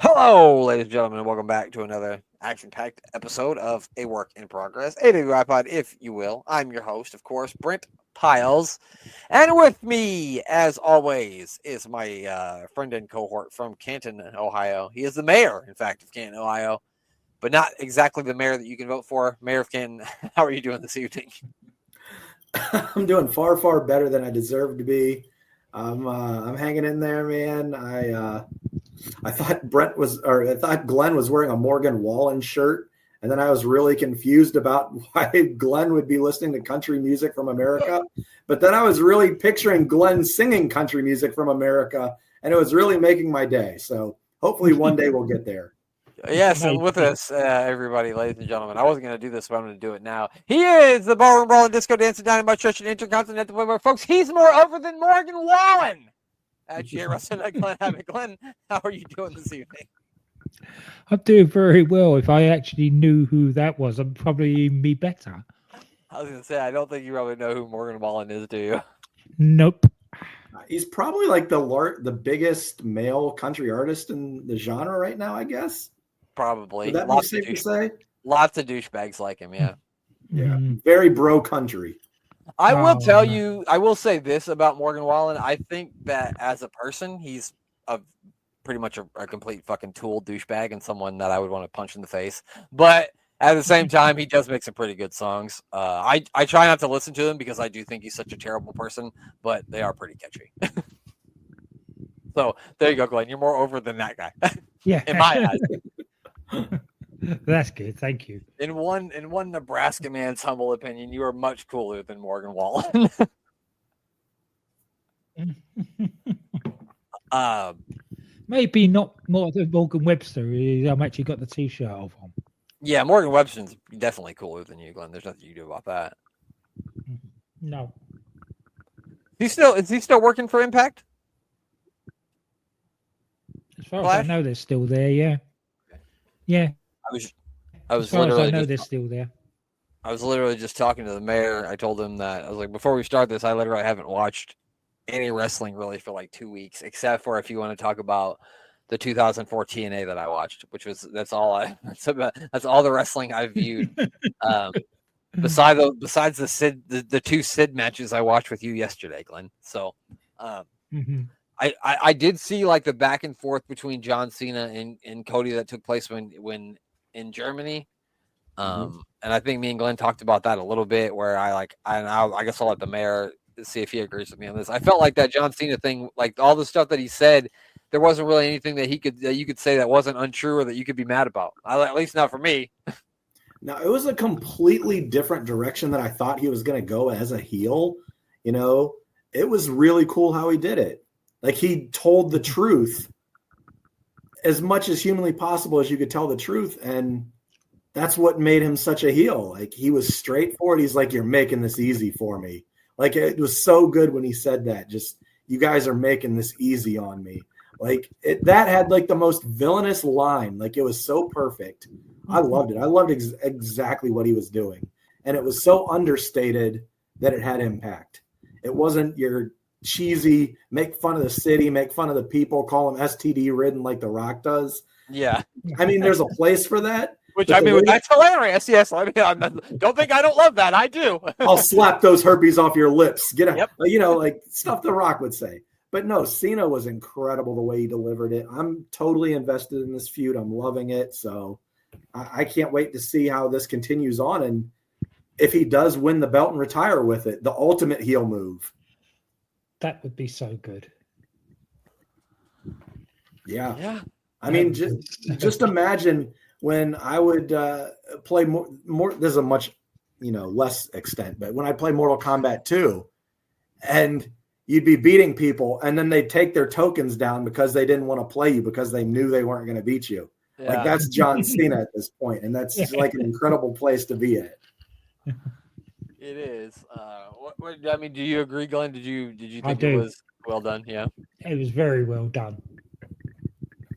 Hello, ladies and gentlemen, and welcome back to another action-packed episode of A Work in Progress, a iPod, if you will. I'm your host, of course, Brent Piles, and with me, as always, is my friend and cohort from Canton, Ohio. He is the mayor, in fact, of Canton, Ohio, but not exactly the mayor that you can vote for. Mayor of Canton, how are you doing this evening? I'm doing far, far better than I deserve to be. I'm hanging in there, man. I thought I thought Glenn was wearing a Morgan Wallen shirt, and then I was really confused about why Glenn would be listening to country music from America. But then I was really picturing Glenn singing country music from America, and it was really making my day. So hopefully one day we'll get there. Yes, and with us, everybody, ladies and gentlemen. I wasn't going to do this, but I'm going to do it now. He is the ballroom brawling disco dancing dynamite church and intercontinental where folks. He's more over than Morgan Wallen. Actually, Wrestling Glenn, how are you doing this evening? I'm doing very well. If I actually knew who that was, I'd probably be better. I was going to say, I don't think you probably know who Morgan Wallen is, do you? Nope. He's probably like the biggest male country artist in the genre right now, I guess. Probably. Would that be safe to say? Lots of douchebags like him, yeah. Yeah. Very bro country. I will tell you, I will say this about Morgan Wallen. I think that as a person, he's pretty much a complete fucking tool douchebag and someone that I would want to punch in the face. But at the same time, he does make some pretty good songs. I try not to listen to them because I do think he's such a terrible person, but they are pretty catchy. So there you go, Glenn. You're more over than that guy. Yeah. In my eyes. That's good. Thank you. In one Nebraska man's humble opinion, you are much cooler than Morgan Wallen. Maybe not more than Morgan Webster. I've actually got the T-shirt of him. Yeah, Morgan Webster's definitely cooler than you, Glenn. There's nothing you can do about that. No. Is he still working for Impact? As far as I know, they're still there. Yeah. Yeah. I was as far literally as I know, they're still there. I was literally just talking to the mayor. I told him that I was like, before we start this, I literally haven't watched any wrestling really for like 2 weeks, except for if you want to talk about the 2004 TNA that I watched, which was that's all the wrestling I've viewed. Besides the two Sid matches I watched with you yesterday, Glenn. So I did see like the back and forth between John Cena and Cody that took place when in Germany. And I think me and Glenn talked about that a little bit where I guess I'll let the mayor see if he agrees with me on this. I felt like that John Cena thing, like all the stuff that he said, there wasn't really anything that you could say that wasn't untrue or that you could be mad about. At least not for me. No, it was a completely different direction that I thought he was going to go as a heel. You know, it was really cool how he did it. Like he told the truth as much as humanly possible as you could tell the truth. And that's what made him such a heel. Like he was straightforward. He's like, you're making this easy for me. Like it was so good when he said that. Just, you guys are making this easy on me. Like that had like the most villainous line. Like it was so perfect. I loved it. I loved exactly what he was doing. And it was so understated that it had impact. It wasn't your cheesy, make fun of the city, make fun of the people, call them STD ridden like The Rock does. Yeah. I mean, there's a place for that. Which I mean, that's hilarious. Yes, I mean, don't think I don't love that. I do. I'll slap those herpes off your lips. Get out. Yep. You know, like stuff The Rock would say. But no, Cena was incredible the way he delivered it. I'm totally invested in this feud. I'm loving it. So I can't wait to see how this continues on. And if he does win the belt and retire with it, the ultimate heel move. That would be so good. Yeah. Yeah. I mean, just imagine when I would play more. There's a much, less extent, but when I play Mortal Kombat 2 and you'd be beating people and then they'd take their tokens down because they didn't want to play you because they knew they weren't going to beat you. Yeah. Like that's John Cena at this point, and that's like an incredible place to be at. It is. I mean, do you agree, Glenn? Did you think it was well done? Yeah, it was very well done.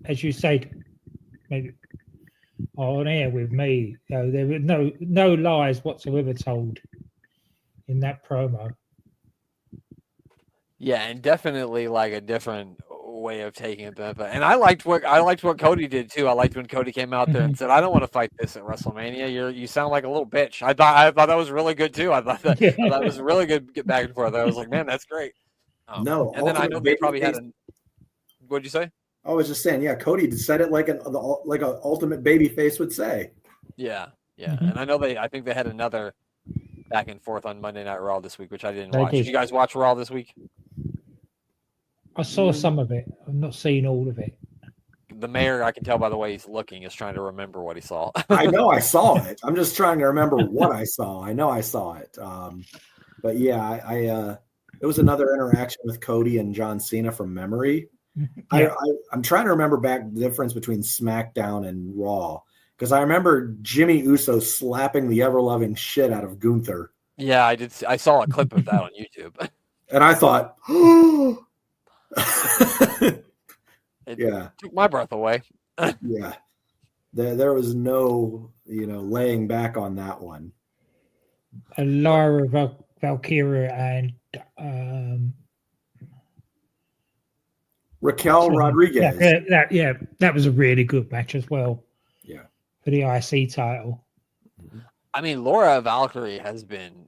As you said, maybe on air with me, there were no lies whatsoever told in that promo. Yeah, and definitely like a different way of taking it. And I liked what Cody did too. I liked when Cody came out there and said, "I don't want to fight this at WrestleMania. You sound like a little bitch." I thought that was really good too. I thought it was really good. Get back and forth. I was like, man, that's great. No, and then I know they probably had. What'd you say? I was just saying, yeah, Cody said it like an ultimate baby face would say. Yeah. And I know I think they had another back and forth on Monday Night Raw this week, which I didn't watch. Did you guys watch Raw this week? I saw some of it. I've not seen all of it. The mayor, I can tell by the way he's looking, is trying to remember what he saw. I know I saw it. I'm just trying to remember what I saw. I know I saw it. But yeah, it was another interaction with Cody and John Cena from memory. Yeah. I'm trying to remember back the difference between SmackDown and Raw, because I remember Jimmy Uso slapping the ever-loving shit out of Gunther. Yeah, I did. I saw a clip of that on YouTube. And I thought, it took my breath away. Yeah. There was no, laying back on that one. Lyra Valkyria and Raquel Rodriguez. That was a really good match as well. Yeah. For the IC title. I mean, Laura Valkyrie has been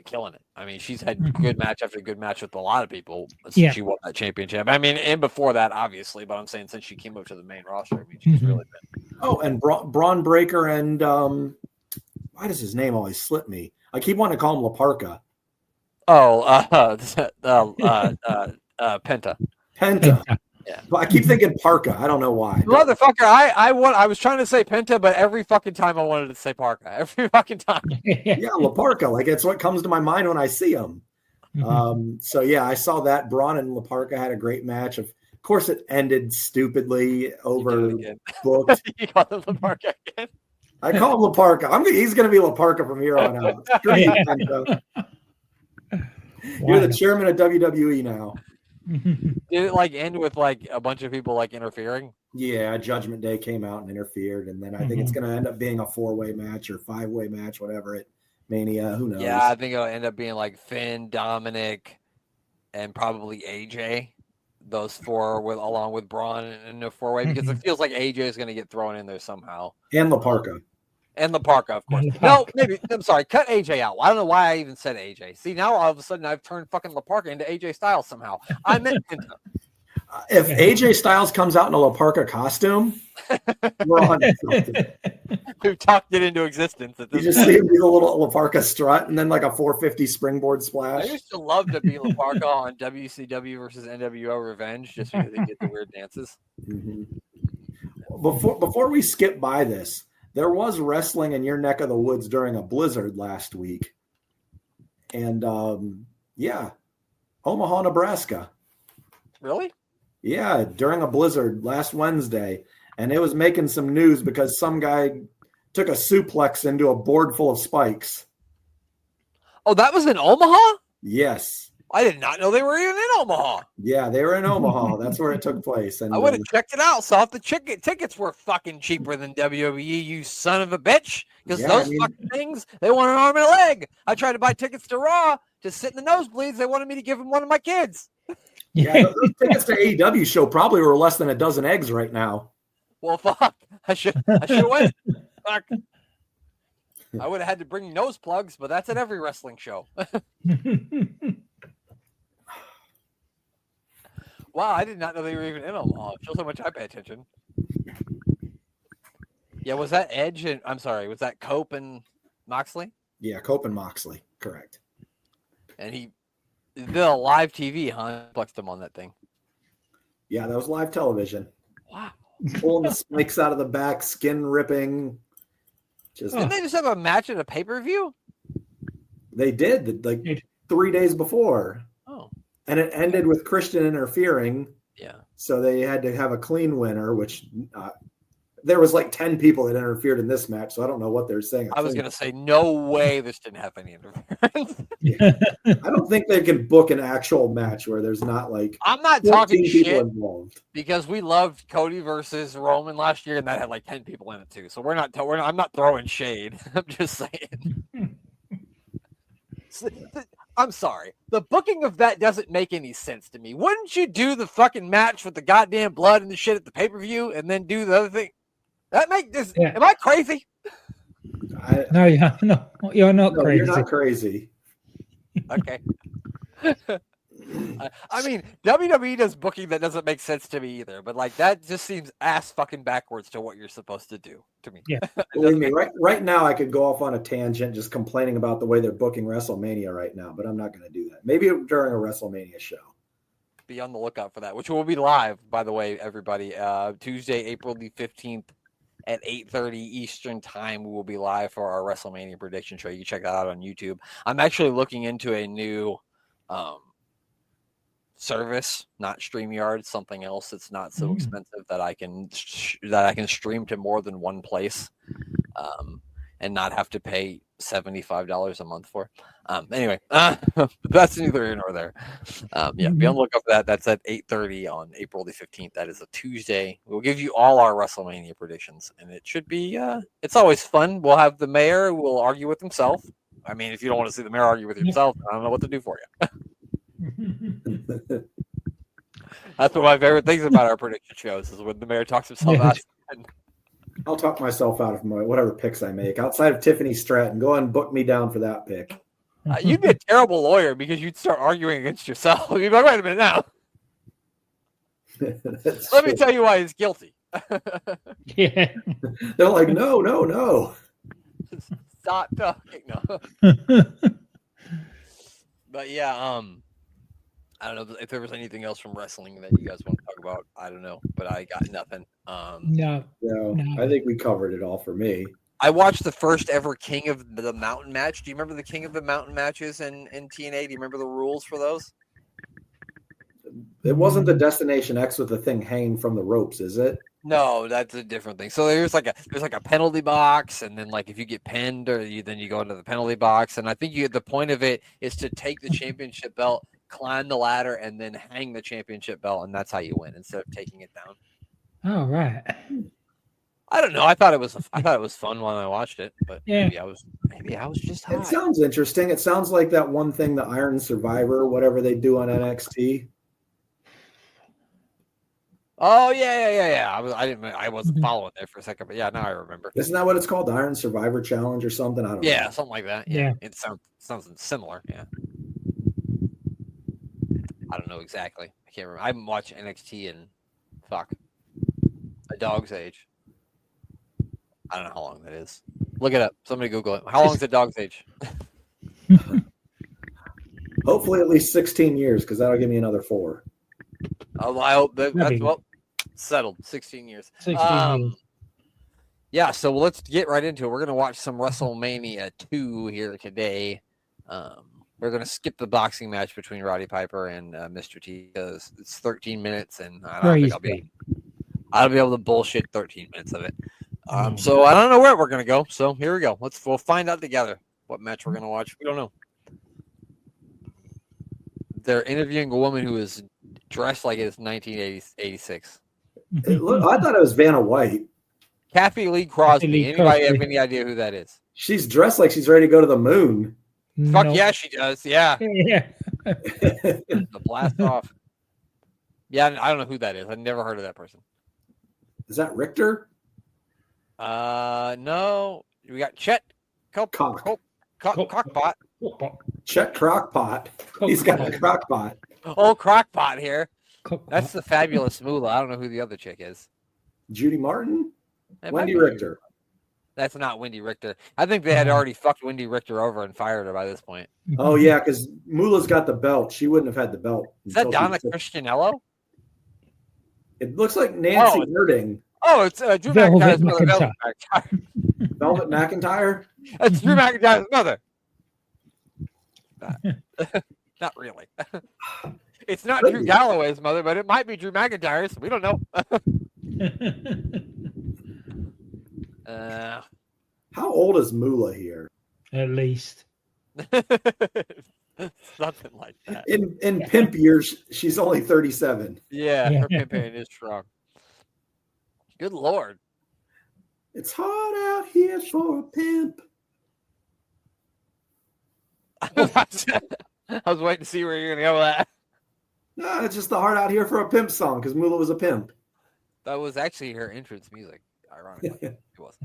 killing it. I mean, she's had good match after good match with a lot of people since she won that championship. I mean, and before that, obviously, but I'm saying since she came up to the main roster, I mean, she's really been. Oh, and Braun Breaker and why does his name always slip me? I keep wanting to call him La Parka. Penta. Yeah. I keep thinking Parka. I don't know why. Motherfucker, I was trying to say Penta, but every fucking time I wanted to say Parka. Every fucking time. Yeah, La Parka. Like, it's what comes to my mind when I see him. So yeah, I saw that. Braun and La Parka had a great match. Of course, it ended stupidly overbooked. You call him La Parka again? I call him La Parka. He's going to be La Parka from here on out. You're the chairman of WWE now. Did it end with a bunch of people interfering? Yeah, Judgment Day came out and interfered, and then I think it's going to end up being a 4-way match or 5-way match, whatever at Mania. Who knows? Yeah, I think it'll end up being Finn, Dominic, and probably AJ. Those four along with Braun in a 4-way, because it feels like AJ is going to get thrown in there somehow. And La Parka. And La Parka, of course. No, maybe. I'm sorry. Cut AJ out. I don't know why I even said AJ. See, now all of a sudden I've turned fucking La Parka into AJ Styles somehow. I meant Penta. If AJ Styles comes out in a La Parka costume, we're on something. We've talked it into existence. You just see him do the little La Parka strut and then a 450 springboard splash. I used to love to be La Parka on WCW versus NWO Revenge just because they get the weird dances. Before we skip by this, there was wrestling in your neck of the woods during a blizzard last week. And, Omaha, Nebraska. Really? Yeah, during a blizzard last Wednesday. And it was making some news because some guy took a suplex into a board full of spikes. Oh, that was in Omaha? Yes. I did not know they were even in Omaha. Yeah, they were in Omaha. That's where it took place. And I would have checked it out. Saw if the tickets were fucking cheaper than WWE, you son of a bitch. Because fucking things, they want an arm and a leg. I tried to buy tickets to Raw to sit in the nosebleeds. They wanted me to give them one of my kids. Yeah, those tickets to AEW show probably were less than a dozen eggs right now. Well, fuck. I should went. Fuck. I would have had to bring nose plugs, but that's at every wrestling show. Wow, I did not know they were even in Omaha. Shows how much I pay attention. Yeah, was that Edge and was that Cope and Moxley? Yeah, Cope and Moxley, correct. And he did a live TV, huh? Flexed him on that thing. Yeah, that was live television. Wow. Pulling the spikes out of the back, skin ripping. Didn't they just have a match at a pay-per-view? They did, 3 days before. Oh. And it ended with Christian interfering. Yeah. So they had to have a clean winner, which there was 10 people that interfered in this match. So I don't know what they're saying. I was going to say, no way this didn't have any interference. I don't think they can book an actual match where there's not I'm not talking shit involved. Because we loved Cody versus Roman last year and that had 10 people in it too. So I'm not throwing shade. I'm just saying. I'm sorry. The booking of that doesn't make any sense to me. Wouldn't you do the fucking match with the goddamn blood and the shit at the pay-per-view and then do the other thing? That make this. Yeah. Am I crazy? No, you're not. You're not No, crazy. you're not crazy. Okay. I mean, WWE does booking that doesn't make sense to me either, but like that just seems ass fucking backwards to what you're supposed to do to me. Yeah. Believe me, right now I could go off on a tangent just complaining about the way they're booking WrestleMania right now, but I'm not going to do that. Maybe during a WrestleMania show. Be on the lookout for that, which will be live, by the way, everybody. Tuesday, April the 15th at 8:30 Eastern time, we will be live for our WrestleMania prediction show. You can check that out on YouTube. I'm actually looking into a new service, not StreamYard, something else that's not so expensive that I can stream to more than one place, and not have to pay $75 a month for. Anyway, that's neither here nor there. Yeah, be on the lookout for that. That's at 8:30 on April the 15th. That is a Tuesday. We'll give you all our WrestleMania predictions, and it should be. It's always fun. We'll have the mayor who will argue with himself. I mean, if you don't want to see the mayor argue with himself, I don't know what to do for you. That's one of my favorite things about our prediction shows is when the mayor talks himself out. I'll talk myself out of whatever picks I make. Outside of Tiffany Stratton, go ahead and book me down for that pick. You'd be a terrible lawyer because you'd start arguing against yourself. You'd be like, wait a minute now. Let me tell you why he's guilty. Yeah. They're like, no. Stop talking. No. But yeah, I don't know if there was anything else from wrestling that you guys want to talk about. I don't know, but I got nothing. No. I think we covered it all for me. I watched the first ever King of the Mountain match. Do you remember the King of the Mountain matches in TNA? Do you remember the rules for those? It wasn't the Destination X with the thing hanging from the ropes, is it? No, that's a different thing. So there's like a penalty box, and then like if you get pinned, then you go into the penalty box. And I think the point of it is to take the championship belt, climb the ladder, and then hang the championship belt, and that's how you win instead of taking it down. Oh, right. I don't know. I thought it was fun when I watched it, but yeah. maybe I was just high. It sounds interesting. It sounds like that one thing, the Iron Survivor, whatever they do on NXT. Oh yeah. I wasn't following there for a second, but yeah, now I remember. Isn't that what it's called? The Iron Survivor Challenge or something? I don't know. Yeah, something like that. Yeah. It sounds similar. Yeah. I don't know exactly. I can't remember. I haven't watched NXT in a dog's age. I don't know how long that is. Look it up. Somebody Google it. How long is a dog's age? Hopefully at least 16 years, because that'll give me another 4. Oh, I hope that's settled. 16 years. 16 years. Yeah, so let's get right into it. We're going to watch some WrestleMania 2 here today. We're going to skip the boxing match between Roddy Piper and Mr. T because it's 13 minutes, and I don't think I'll be able to bullshit 13 minutes of it. So I don't know where we're going to go. So here we go. We'll find out together what match we're going to watch. We don't know. They're interviewing a woman who is dressed like it's 1986. I thought it was Vanna White. Kathy Lee Crosby. Anybody have any idea who that is? She's dressed like she's ready to go to the moon. Fuck yeah, she does. Yeah. Yeah. The blast off. Yeah, I don't know who that is. I've never heard of that person. Is that Richter? No. We got Chet Crockpot. Chet Crockpot. He's got a crockpot. Oh, Crockpot here. That's the fabulous Moolah. I don't know who the other chick is. Judy Martin? Wendy Richter. That's not Wendy Richter. I think they had already fucked Wendy Richter over and fired her by this point. Oh, yeah, because Moolah's got the belt. She wouldn't have had the belt. Is that Donna Christianello? It looks like Nancy Erding. Oh, it's Drew McIntyre's mother. Velvet McIntyre. Velvet McIntyre? That's Drew McIntyre's mother. Not really. It's not Drew Galloway's mother, but it might be Drew McIntyre's. We don't know. How old is Moolah here? At least. Something like that. In pimp years, she's only 37. Yeah, her pimping is strong. Good Lord. It's hard out here for a pimp. I was waiting to see where you're going to go with that. No, it's just the Hard Out Here for a Pimp song because Moolah was a pimp. That was actually her entrance music, ironically. It was.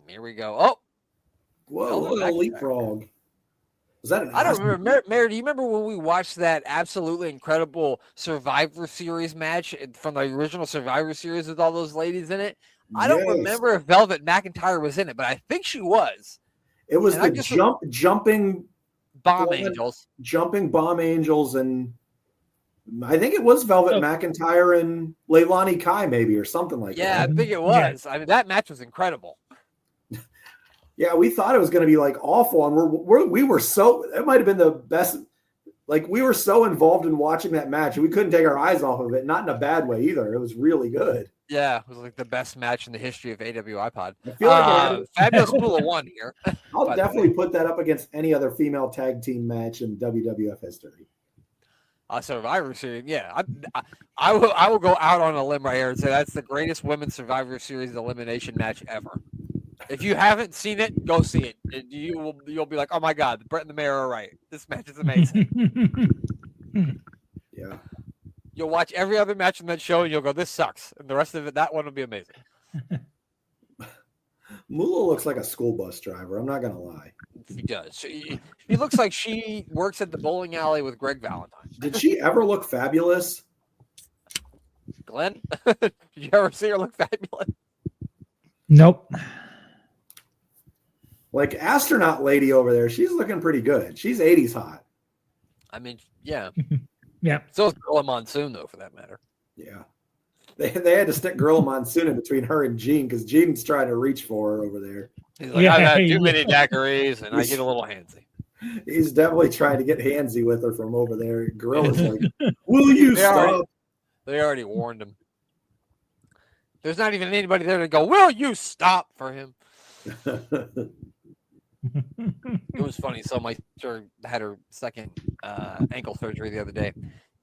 Here we go. Oh! Whoa, look at a leapfrog. Was that an I don't remember. Mary, do you remember when we watched that absolutely incredible Survivor Series match from the original Survivor Series with all those ladies in it? I don't remember if Velvet McIntyre was in it, but I think she was. It was jumping bomb angels. Jumping bomb angels, and I think it was Velvet McIntyre and Leilani Kai maybe or something like that. Yeah, I think it was. I mean, that match was incredible. Yeah, we thought it was going to be like awful, and we were so, it might have been the best. Like, we were so involved in watching that match, and we couldn't take our eyes off of it. Not in a bad way either. It was really good. Yeah, it was like the best match in the history of AWI-Pod. I feel like Fabulous Moolah won here. I'll definitely put that up against any other female tag team match in WWF history. Survivor Series, yeah. I will go out on a limb right here and say that's the greatest women's Survivor Series elimination match ever. If you haven't seen it, go see it. You'll be like, oh my God, Brett and the Mayor are right. This match is amazing. Yeah. You'll watch every other match in that show and you'll go, this sucks. And the rest of it, that one will be amazing. Moolah looks like a school bus driver. I'm not going to lie. She does. She looks like she works at the bowling alley with Greg Valentine. Did she ever look fabulous? Glenn, did you ever see her look fabulous? Nope. Like astronaut lady over there, she's looking pretty good. She's 80s hot. I mean, yeah. Yeah. So is Gorilla Monsoon, though, for that matter. Yeah. They had to stick Gorilla Monsoon in between her and Gene because Gene's trying to reach for her over there. He's like, I've had too many daiquiris and I get a little handsy. He's definitely trying to get handsy with her from over there. Gorilla's like, will you stop? They already warned him. There's not even anybody there to go, will you stop for him? It was funny. So my sister had her second ankle surgery the other day,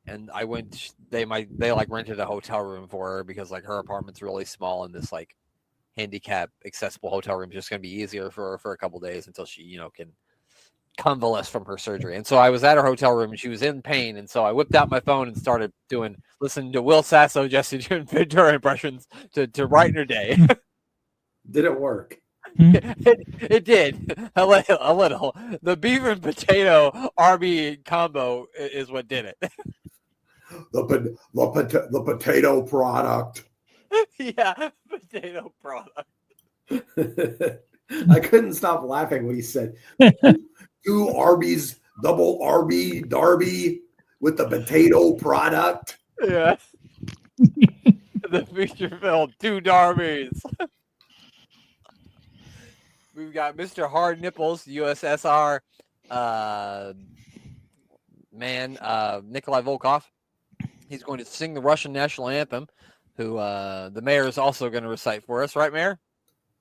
and I went. They like rented a hotel room for her because like her apartment's really small, and this like handicap accessible hotel room is just going to be easier for her for a couple days until she can convalesce from her surgery. And so I was at her hotel room, and she was in pain, and so I whipped out my phone and started listening to Will Sasso, Jesse Ventura impressions to brighten her day. Did it work? It did a little. The beef and potato RB combo is what did it. The potato product. Yeah, potato product. I couldn't stop laughing when he said 2 Arby's, double RB Darby with the potato product. Yeah. The feature film 2 Darbies. We've got Mr. Hard Nipples, USSR Nikolai Volkoff. He's going to sing the Russian national anthem, who the mayor is also going to recite for us. Right, Mayor?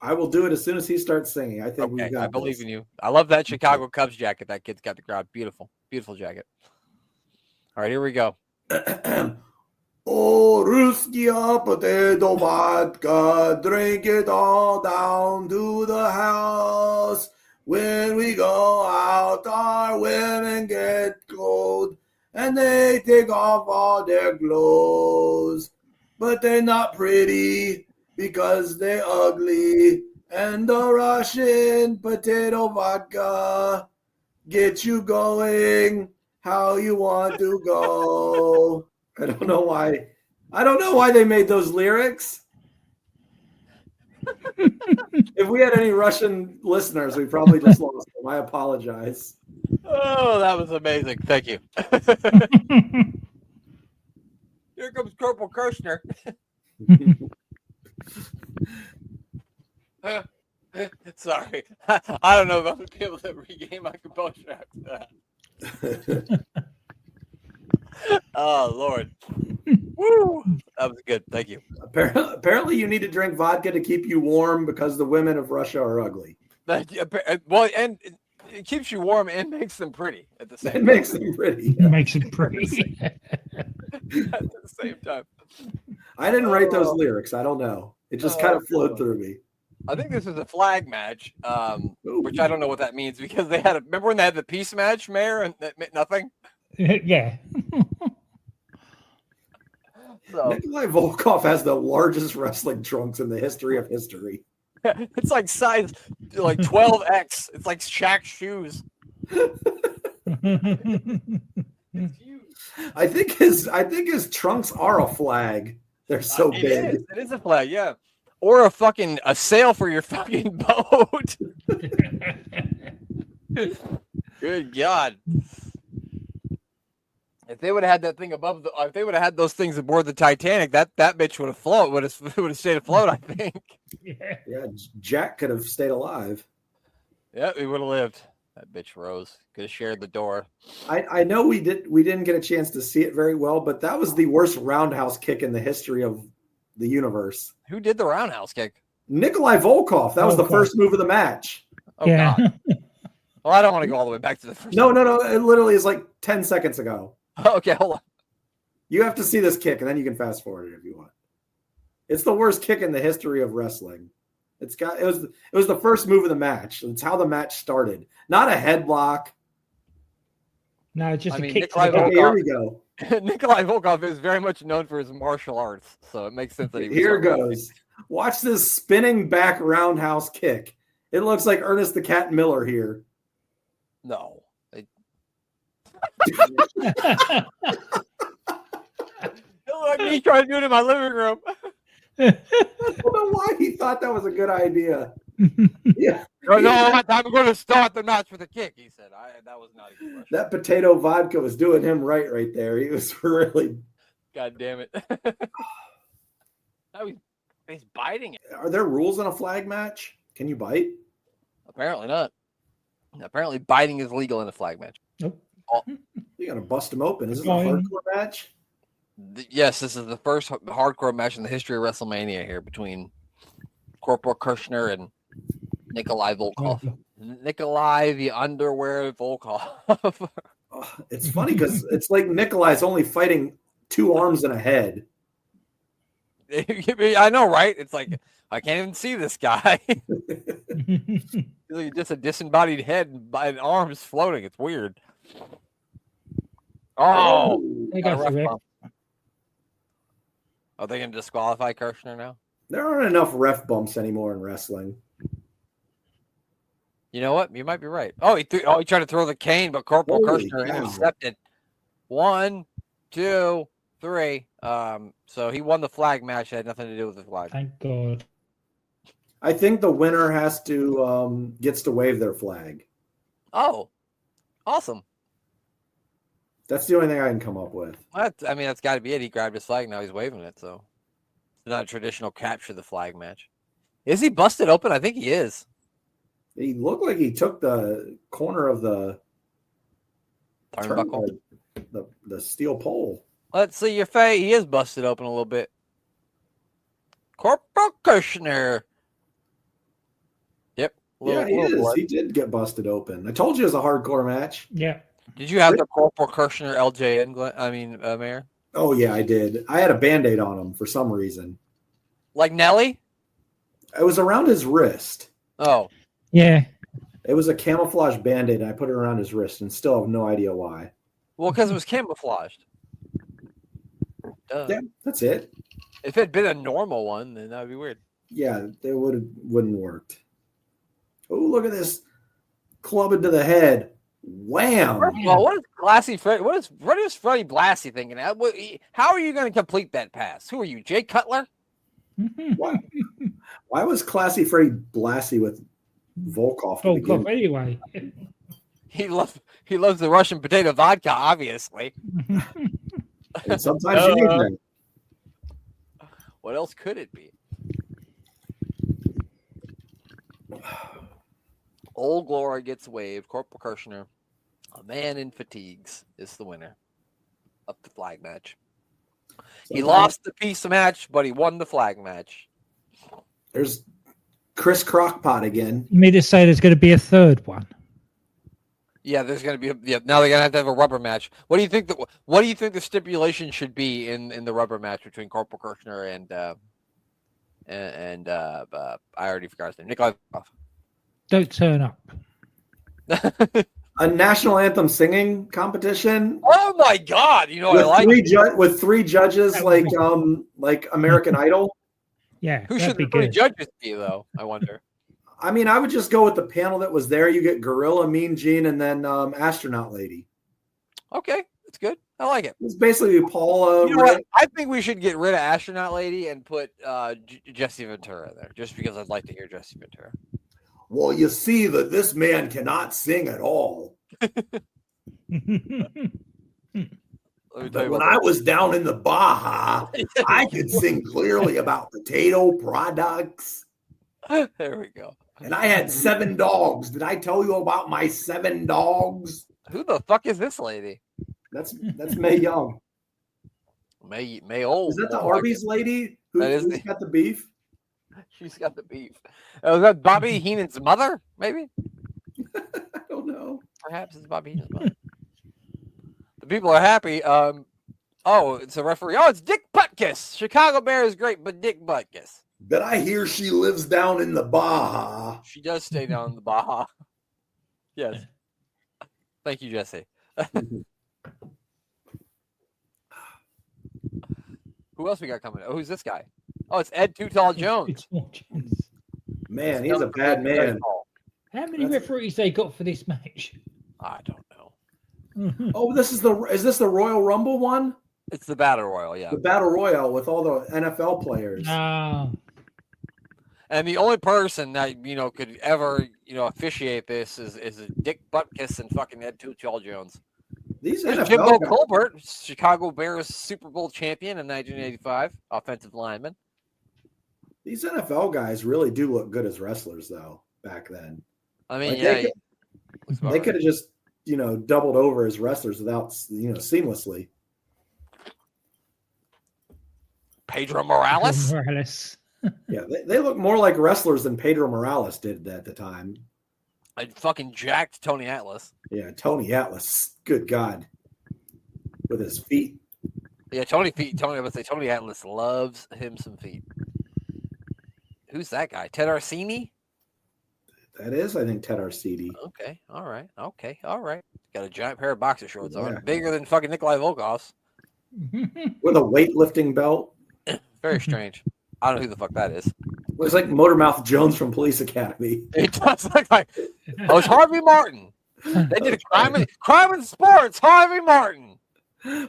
I will do it as soon as he starts singing. I think I believe in you. I love that Chicago Cubs jacket that kid's got the crowd. Beautiful, beautiful jacket. All right, here we go. Oh, Ruskia potato vodka, drink it all down to the house. When we go out, our women get cold, and they take off all their clothes. But they're not pretty because they're ugly, and the Russian potato vodka gets you going how you want to go. I don't know why they made those lyrics. If we had any Russian listeners, we probably just lost them. I apologize. Oh, that was amazing. Thank you. Here comes Corporal Kirchner. Sorry. I don't know if I'm going to be able to regain my composure after that. Oh, Lord. Woo! That was good. Thank you. Apparently, you need to drink vodka to keep you warm because the women of Russia are ugly. Well, and it keeps you warm and makes them pretty at the same time. It makes them pretty. Yeah. Makes it pretty. At the same time. I didn't write those lyrics. I don't know. It just kind of flowed through me. I think this is a flag match, which I don't know what that means because they had remember when they had the peace match, Mayor, and that meant nothing? Yeah. So Nikolai Volkoff has the largest wrestling trunks in the history of history. it's like size like 12X. It's like Shaq's shoes. It's huge. I think his trunks are a flag. They're so big. It is a flag, yeah. Or a sail for your fucking boat. Good God. If they would have had that thing above if they would have had those things aboard the Titanic, that bitch would have stayed afloat, I think. Yeah, Jack could have stayed alive. Yeah, he would have lived. That bitch Rose could have shared the door. I know we didn't get a chance to see it very well, but that was the worst roundhouse kick in the history of the universe. Who did the roundhouse kick? Nikolai Volkoff. That was the first move of the match. Oh, God. Well, I don't want to go all the way back to the first. No. It literally is like 10 seconds ago. Okay, hold on. You have to see this kick, and then you can fast forward it if you want. It's the worst kick in the history of wrestling. It was the first move of the match. It's how the match started. Not a headlock. No, just a kick. Nikolai Okay, here we go. Nikolai Volkoff is very much known for his martial arts, so it makes sense that he. Here goes. Watch this spinning back roundhouse kick. It looks like Ernest the Cat Miller here. No. It looked like me trying to do it in my living room. I don't know why he thought that was a good idea. Yeah. I'm going to start the match with a kick, he said. That was not a good question. That potato vodka was doing him right there. He was really. God damn it. He's biting it. Are there rules in a flag match? Can you bite? Apparently not. Apparently biting is legal in a flag match. Nope. You got to bust him open. Is this a hardcore match? Yes, this is the first hardcore match in the history of WrestleMania here between Corporal Kirchner and Nikolai Volkoff. Nikolai the Underwear Volkoff. It's funny because it's like Nikolai's only fighting 2 arms and a head. I know, right? It's like, I can't even see this guy. He's like just a disembodied head and arms floating. It's weird. Oh, they got are they going to disqualify Kirchner now? There aren't enough ref bumps anymore in wrestling. You know what? You might be right. He tried to throw the cane, but Corporal Kirchner intercepted. 1, 2, 3. So he won the flag match. It had nothing to do with the flag. Thank God. I think the winner has to gets to wave their flag. Oh, awesome. That's the only thing I can come up with. That's got to be it. He grabbed his flag. Now he's waving it. So it's not a traditional capture the flag match. Is he busted open? I think he is. He looked like he took the corner of the turnbuckle, the steel pole. Let's see your face. He is busted open a little bit. Corporal Kirchner. Yep. Yeah, he is. Blood. He did get busted open. I told you it was a hardcore match. Yeah. Did you have the Corporal Kirchner LJN, Mayor? Oh, yeah, I did. I had a Band-Aid on him for some reason. Like Nelly? It was around his wrist. Oh. Yeah. It was a camouflage Band-Aid, and I put it around his wrist and still have no idea why. Well, because it was camouflaged. Yeah, that's it. If it had been a normal one, then that would be weird. Yeah, it wouldn't worked. Oh, look at this. Club into the head. Wham! Well, what is Freddie Blassie thinking? How are you going to complete that pass? Who are you, Jay Cutler? Why was Classy Freddie Blassie with Volkoff? Volkoff anyway. He loves the Russian potato vodka, obviously. And sometimes you need that. What else could it be? Old Glory gets waved. Corporal Kirchner, a man in fatigues, is the winner of the flag match. He lost the peace match, but he won the flag match. There's Chris Crockpot again. You mean to say there's going to be a third one? Yeah, there's going to be. Now they're going to have a rubber match. What do you think the stipulation should be in the rubber match between Corporal Kirchner and I already forgot his name. Nikolai Volkoff. Don't turn up. A national anthem singing competition. Oh my God! You know with I like with three judges like American Idol. Yeah, who should that'd be the three good. judges be though? I wonder. I mean, I would just go with the panel that was there. You get Gorilla, Mean Gene, and then Astronaut Lady. Okay, that's good. I like it. It's basically Paula. You know what? I think we should get rid of Astronaut Lady and put Jesse Ventura there, just because I'd like to hear Jesse Ventura. Well, you see that this man cannot sing at all. But when I was down in the Baja, I could sing clearly about potato products. There we go. And I had 7 dogs. Did I tell you about my 7 dogs? Who the fuck is this lady? That's Mae Young. May Old. Is that the Arby's lady who's got the beef? She's got the beef. Was that Bobby Heenan's mother? Maybe. I don't know. Perhaps it's Bobby Heenan's mother. The people are happy. It's a referee. Oh, it's Dick Butkus. Chicago Bear is great, but Dick Butkus. But I hear she lives down in the Baja. She does stay down in the Baja. Yes. Thank you, Jesse. Who else we got coming? Oh, who's this guy? Oh, it's Ed Too Tall Jones. Man, he's a bad man. How many referees they got for this match? I don't know. Oh, is this the Royal Rumble one? It's the Battle Royal, yeah. The Battle Royal with all the NFL players. And the only person that could ever officiate this is Dick Butkus and fucking Ed Too Tall Jones. These Jimbo Colbert, Chicago Bears Super Bowl champion in 1985, offensive lineman. These NFL guys really do look good as wrestlers, though. Back then, I mean, they could have just doubled over as wrestlers without seamlessly. Pedro Morales. Yeah, they look more like wrestlers than Pedro Morales did at the time. I fucking jacked Tony Atlas. Yeah, Tony Atlas. Good God. With his feet. Yeah, Tony Atlas loves him some feet. Who's that guy? Ted Arcini? That is, I think, Ted Arcini. Okay, all right. Got a giant pair of boxer shorts on. Bigger than fucking Nikolai Volkoff's. With a weightlifting belt. Very strange. I don't know who the fuck that is. Looks like Motormouth Jones from Police Academy. It does look like. Oh, it's Harvey Martin. They did a crime in sports. Harvey Martin.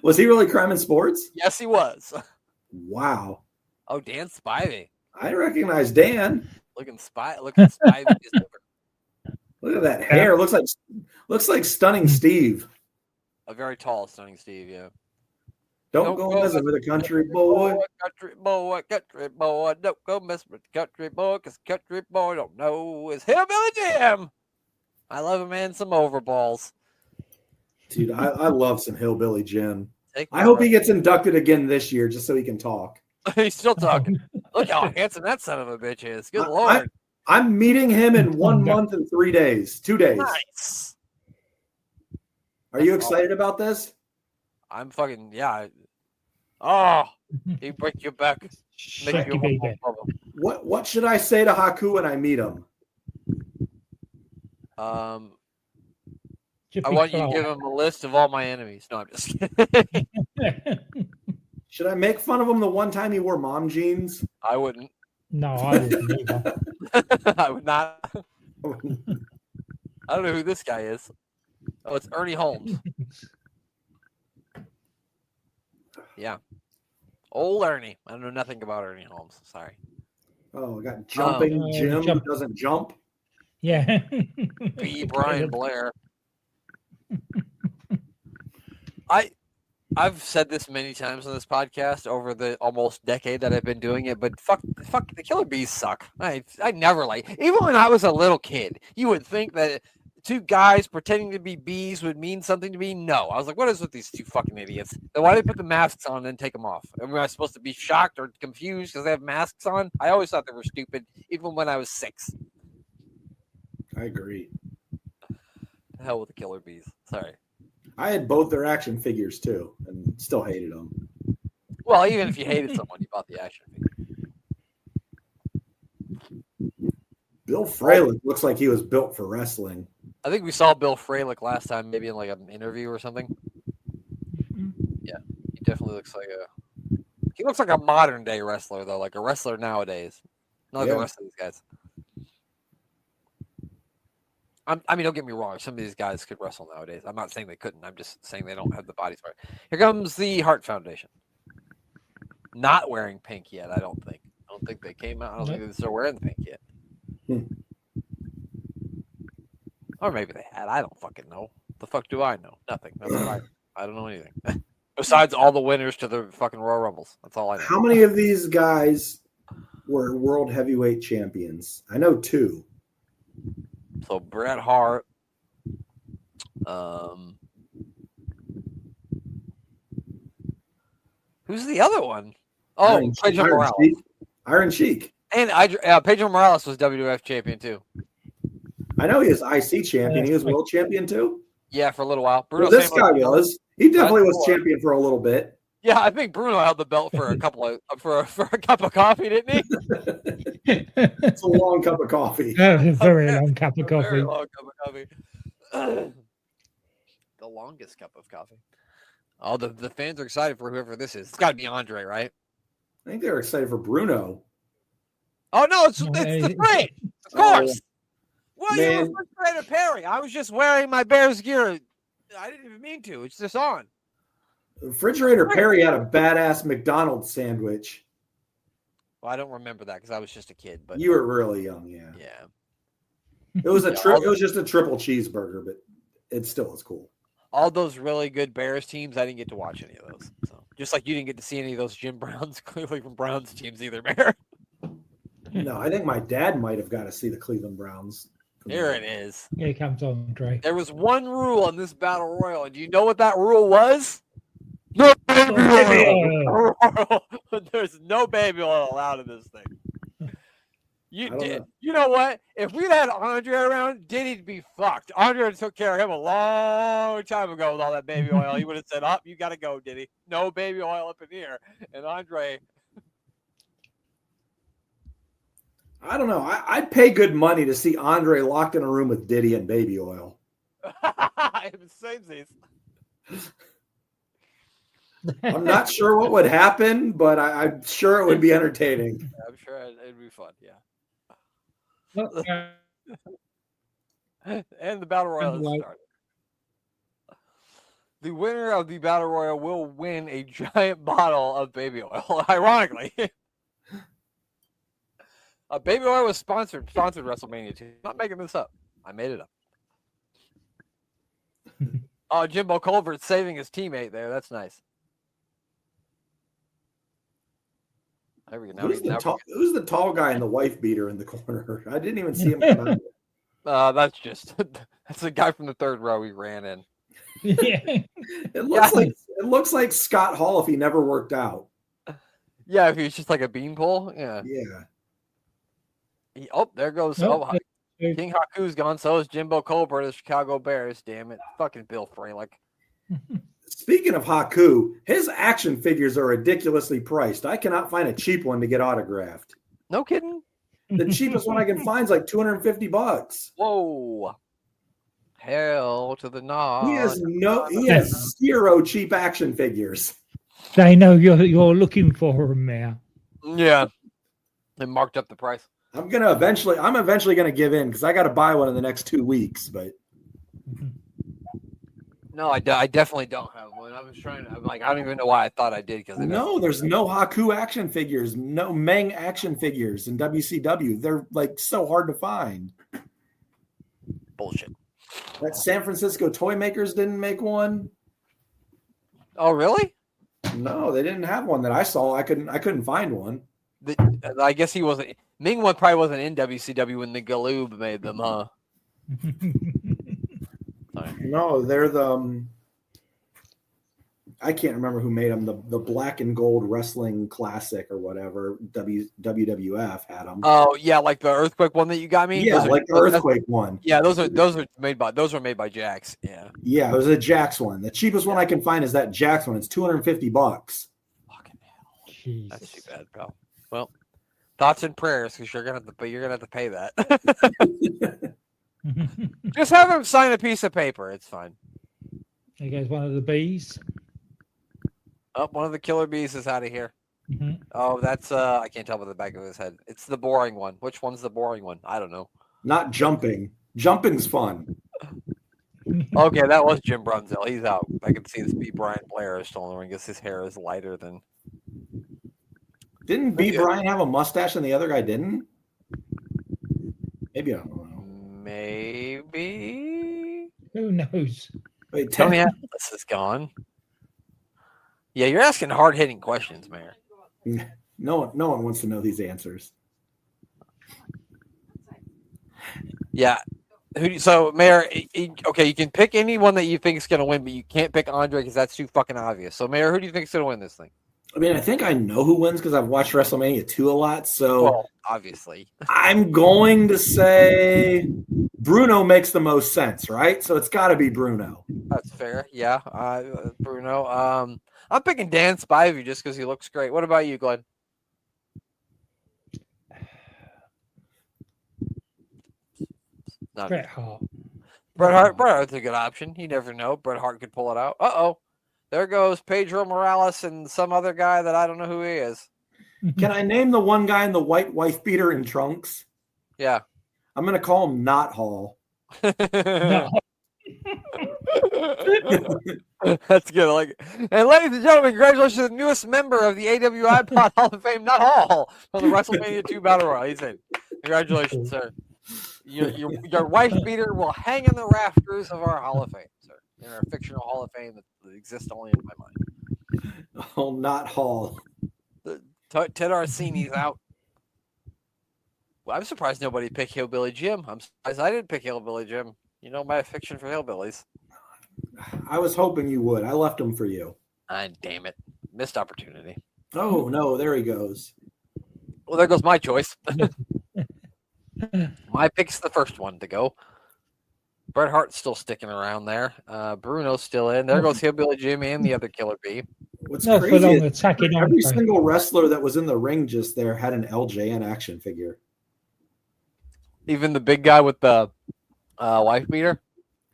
Was he really Crime in Sports? Yes, he was. Wow. Oh, Dan Spivey. I recognize Dan. Looking Spivey. Look at that hair. Looks like Stunning Steve. A very tall Stunning Steve. Yeah. Don't go messing with a country boy. Country boy. Don't go mess with the country boy, because country boy don't know his Hillbilly Jim. I love him and some overballs. Dude, I love some Hillbilly Jim. I hope he gets inducted again this year just so he can talk. He's still talking. Look how handsome that son of a bitch is. Good Lord. I'm meeting him in 1 month and 3 days. 2 days. Nice. Are you excited about this? I'm fucking, yeah. Oh, he break your back. Make you What should I say to Haku when I meet him? I want you to give him a list of all my enemies. No, I'm just kidding. Should I make fun of him the one time he wore mom jeans? I wouldn't. No, I wouldn't either. I would not. I don't know who this guy is. Oh, it's Ernie Holmes. Yeah. Old Ernie. I don't know nothing about Ernie Holmes. Sorry. Oh, I got jumping Jim who doesn't jump. Yeah. B. Brian Blair. I've said this many times on this podcast over the almost decade that I've been doing it, but fuck the Killer Bees suck. I never even when I was a little kid, you would think that two guys pretending to be bees would mean something to me. No. I was like, what is with these two fucking idiots? Then why do they put the masks on and then take them off? Am I supposed to be shocked or confused because they have masks on? I always thought they were stupid, even when I was 6. I agree. The hell with the Killer Bees. Sorry. I had both their action figures too, and still hated them. Well, even if you hated someone, you bought the action figure. Bill Fralick looks like he was built for wrestling. I think we saw Bill Fralick last time, maybe in like an interview or something. Yeah, he definitely looks like a modern day wrestler though, like a wrestler nowadays. Not like the rest of these guys. I mean, don't get me wrong. Some of these guys could wrestle nowadays. I'm not saying they couldn't. I'm just saying they don't have the bodies for it. Here comes the Hart Foundation. Not wearing pink yet, I don't think. I don't think they came out. I don't think they're still wearing the pink yet. Or maybe they had. I don't fucking know. The fuck do I know? Nothing. I don't know anything. Besides all the winners to the fucking Royal Rumbles. That's all I know. How many of these guys were world heavyweight champions? I know 2. So Bret Hart. Who's the other one? Oh, Pedro Morales. Iron Sheik. And Pedro Morales was WWF champion too. I know he is IC champion. He was world champion too. Yeah, for a little while. Bruno this guy was. He definitely was champion for a little bit. Yeah, I think Bruno held the belt for a for a cup of coffee, didn't he? It's a long cup of coffee. A very long cup of coffee. Very long cup of coffee. The longest cup of coffee. Oh, the fans are excited for whoever this is. It's got to be Andre, right? I think they're excited for Bruno. Oh no, it's the Trade. Of course. Well, you were Refrigerator Perry. I was just wearing my Bears gear. I didn't even mean to. It's just on. Refrigerator Perry had a badass McDonald's sandwich. Well, I don't remember that because I was just a kid. But you were really young, yeah. Yeah. It was it was just a triple cheeseburger, but it still was cool. All those really good Bears teams, I didn't get to watch any of those. So just like you didn't get to see any of those Jim Browns, clearly from Browns teams either, Bear. No, I think my dad might have got to see the Cleveland Browns. Here it is. Here comes Andre. There was one rule in this battle royal, and do you know what that rule was? No baby oil. There's no baby oil allowed in this thing. You did. You know what? If we'd had Andre around, Diddy'd be fucked. Andre took care of him a long time ago with all that baby oil. He would have said, you got to go, Diddy. No baby oil up in here. And Andre... I don't know. I'd pay good money to see Andre locked in a room with Diddy and baby oil. I'm not sure what would happen, but I'm sure it would be entertaining. I'm sure it'd be fun, yeah. And the Battle Royal has started. The winner of the Battle Royal will win a giant bottle of baby oil, ironically. Baby oil was sponsored WrestleMania too. I'm not making this up. I made it up. Jimbo Colbert's saving his teammate there. That's nice. There we go. Who's the tall guy in the wife beater in the corner? I didn't even see him come out. That's the guy from the third row he ran in. Yeah. It looks like Scott Hall if he never worked out. Yeah, if he was just like a beanpole. Yeah. Yeah. There goes. King Haku's gone. So is Jimbo Colbert of the Chicago Bears. Damn it. Fucking Bill Fralick. Speaking of Haku, his action figures are ridiculously priced. I cannot find a cheap one to get autographed. No kidding. The cheapest one I can find is like $250. Whoa. Hell to the no. He has 0 cheap action figures. They know you're looking for them now. Yeah. They marked up the price. I'm eventually gonna give in because I got to buy one in the next 2 weeks. But no, I definitely don't have one. I don't even know why I thought I did because there's no Haku action figures, no Meng action figures in WCW. They're like so hard to find. Bullshit. That San Francisco Toy Makers didn't make one. Oh, really? No, they didn't have one that I saw. I couldn't find one. I guess he wasn't. Ming one probably wasn't in WCW when the Galoob made them, huh? No, they're the. I can't remember who made them. The black and gold wrestling classic or whatever. WWF had them. Oh yeah, like the earthquake one that you got me. Yeah, the earthquake one. Yeah, those were made by Jax. Yeah. Yeah, it was a Jax one. The cheapest one I can find is that Jax one. It's $250. Fucking hell. Jesus. That's too bad, pal. Well, Thoughts and prayers, because you're gonna have to pay that. Just have him sign a piece of paper. It's fine. There goes one of the bees. Oh, one of the killer bees is out of here. Mm-hmm. Oh, that's I can't tell by the back of his head. It's the boring one. Which one's the boring one? I don't know. Not jumping. Jumping's fun. Okay, that was Jim Brunzell. He's out. I can see this B. Brian Blair is still in the ring. I guess his hair is lighter than. Didn't B. Brian have a mustache and the other guy didn't? Maybe I don't know. Maybe. Who knows? Wait, Tony Atlas is gone. Yeah, you're asking hard-hitting questions, Mayor. No one wants to know these answers. Yeah. So, Mayor, okay, you can pick anyone that you think is going to win, but you can't pick Andre because that's too fucking obvious. So, Mayor, who do you think is going to win this thing? I mean, I think I know who wins because I've watched WrestleMania 2 a lot. So, well, obviously. I'm going to say Bruno makes the most sense, right? So it's got to be Bruno. That's fair. Yeah, Bruno. I'm picking Dan Spivey just because he looks great. What about you, Glenn? Bret Hart. Bret Hart's a good option. You never know. Bret Hart could pull it out. Uh-oh. There goes Pedro Morales and some other guy that I don't know who he is. Can I name the one guy in the white wife beater and trunks? Yeah. I'm going to call him Not Hall. No. That's good. I like it. And ladies and gentlemen, congratulations to the newest member of the AWI Pod Hall of Fame, Not Hall, from the WrestleMania 2 Battle Royal. He's in. Congratulations, sir. Your wife beater will hang in the rafters of our Hall of Fame, sir. In our fictional Hall of Fame that exists only in my mind. Oh, Not Hall. Ted Arseni's out. Well, I'm surprised nobody picked Hillbilly Jim. I'm surprised I didn't pick Hillbilly Jim. You know my affection for hillbillies. I was hoping you would. I left him for you. Damn it. Missed opportunity. Oh, no. There he goes. Well, there goes my choice. My pick's the first one to go. Bret Hart's still sticking around there. Bruno's still in. There goes Hillbilly Jim and the other Killer Bee. What's No, crazy for long is attacking every Andre. single wrestler that was in the ring just there had an LJN action figure. Even the big guy with the wife beater?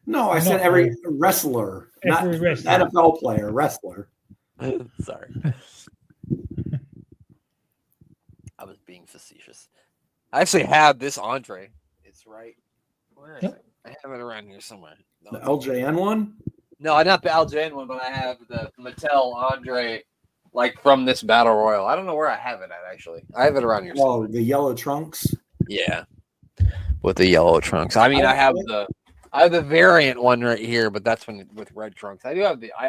No, I said every wrestler, not wrestler. NFL player, wrestler. Sorry. I was being facetious. I actually have this Andre. It's right. Where is it? I have it around here somewhere. No, The LJN one? No, not the LJN one, but I have the Mattel Andre, like from this Battle Royal. I don't know where I have it at, actually. I have it around here somewhere. Oh, the yellow trunks? Yeah. With the yellow trunks. I mean, I have the variant one right here, but that's with red trunks. I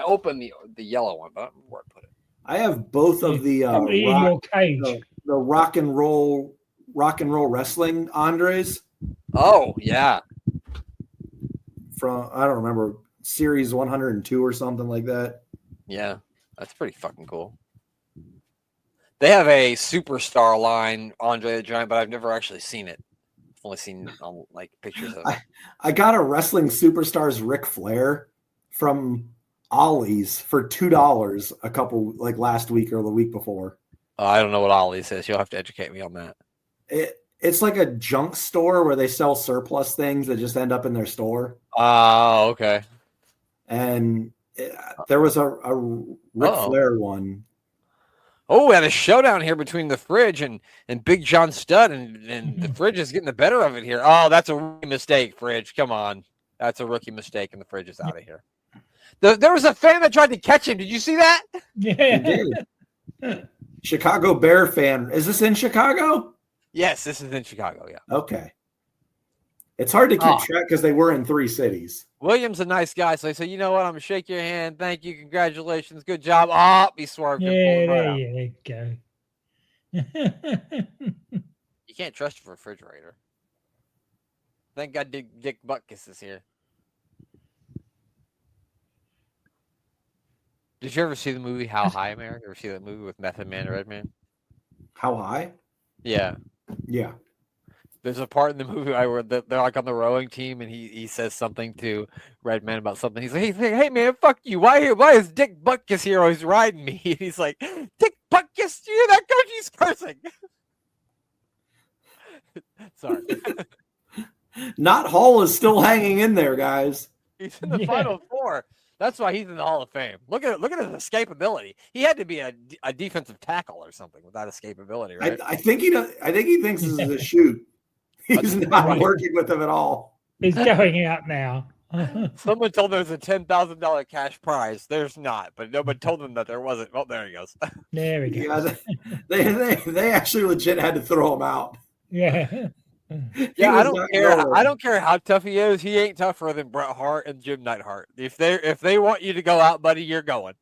opened the yellow one, but I don't know where I put it. I have both of the in your cage. the rock and roll wrestling Andres. Oh, yeah. From, I don't remember, series 102 or something like that. Yeah. That's pretty fucking cool. They have a superstar line, Andre the Giant, but I've never actually seen it. I've only seen like pictures of it. I got a wrestling superstars Ric Flair from Ollie's for $2 a couple, like last week or the week before. I don't know what Ollie's is. You'll have to educate me on that. It's like a junk store where they sell surplus things that just end up in their store. Oh, okay. And there was a Ric Flair one. Oh, we had a showdown here between the Fridge and Big John Studd, and the Fridge is getting the better of it here. Oh, that's a rookie mistake, Fridge. Come on. That's a rookie mistake, and the Fridge is out of here. There was a fan that tried to catch him. Did you see that? Yeah. Chicago Bear fan. Is this in Chicago? Yes, this is in Chicago, yeah. Okay. It's hard to keep track because they were in 3 cities. William's a nice guy, so he said, you know what, I'm going to shake your hand. Thank you. Congratulations. Good job. Oh, he swerved. Yeah, there you go. You can't trust your refrigerator. Thank God Dick Butkus is here. Did you ever see the movie How High, America? Ever see that movie with Method Man and Redman? How high? Yeah. Yeah. There's a part in the movie where they're like on the rowing team, and he says something to Redman about something. He's like, "Hey man, fuck you! Why is Dick Butkus here? Always riding me?" And he's like, "Dick Butkus, you hear that coach? He's cursing." Sorry. Not Hall is still hanging in there, guys. He's in the Final Four. That's why he's in the Hall of Fame. Look at his escapability. He had to be a defensive tackle or something without escapability, right? I think he thinks this is a shoot. He's not working with him at all. He's going out now. Someone told him there's a $10,000 cash prize. There's not, but nobody told him that there wasn't. Well, there he goes. There he goes. Yeah, they actually legit had to throw him out. Yeah. Yeah, I don't care. I don't care how tough he is. He ain't tougher than Bret Hart and Jim Neidhart. If they want you to go out, buddy, you're going.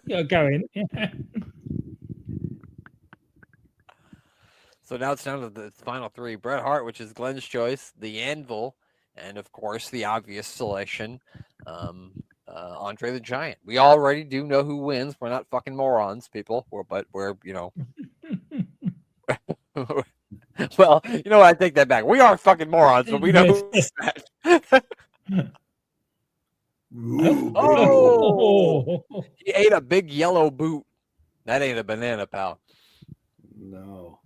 You're going. So now it's down to the final three: Bret Hart, which is Glenn's choice, the Anvil, and of course the obvious selection, Andre the Giant. We already do know who wins. We're not fucking morons, people. But we're Well, you know what? I take that back. We are fucking morons, but we know who's that. Oh! He ate a big yellow boot. That ain't a banana, pal. No.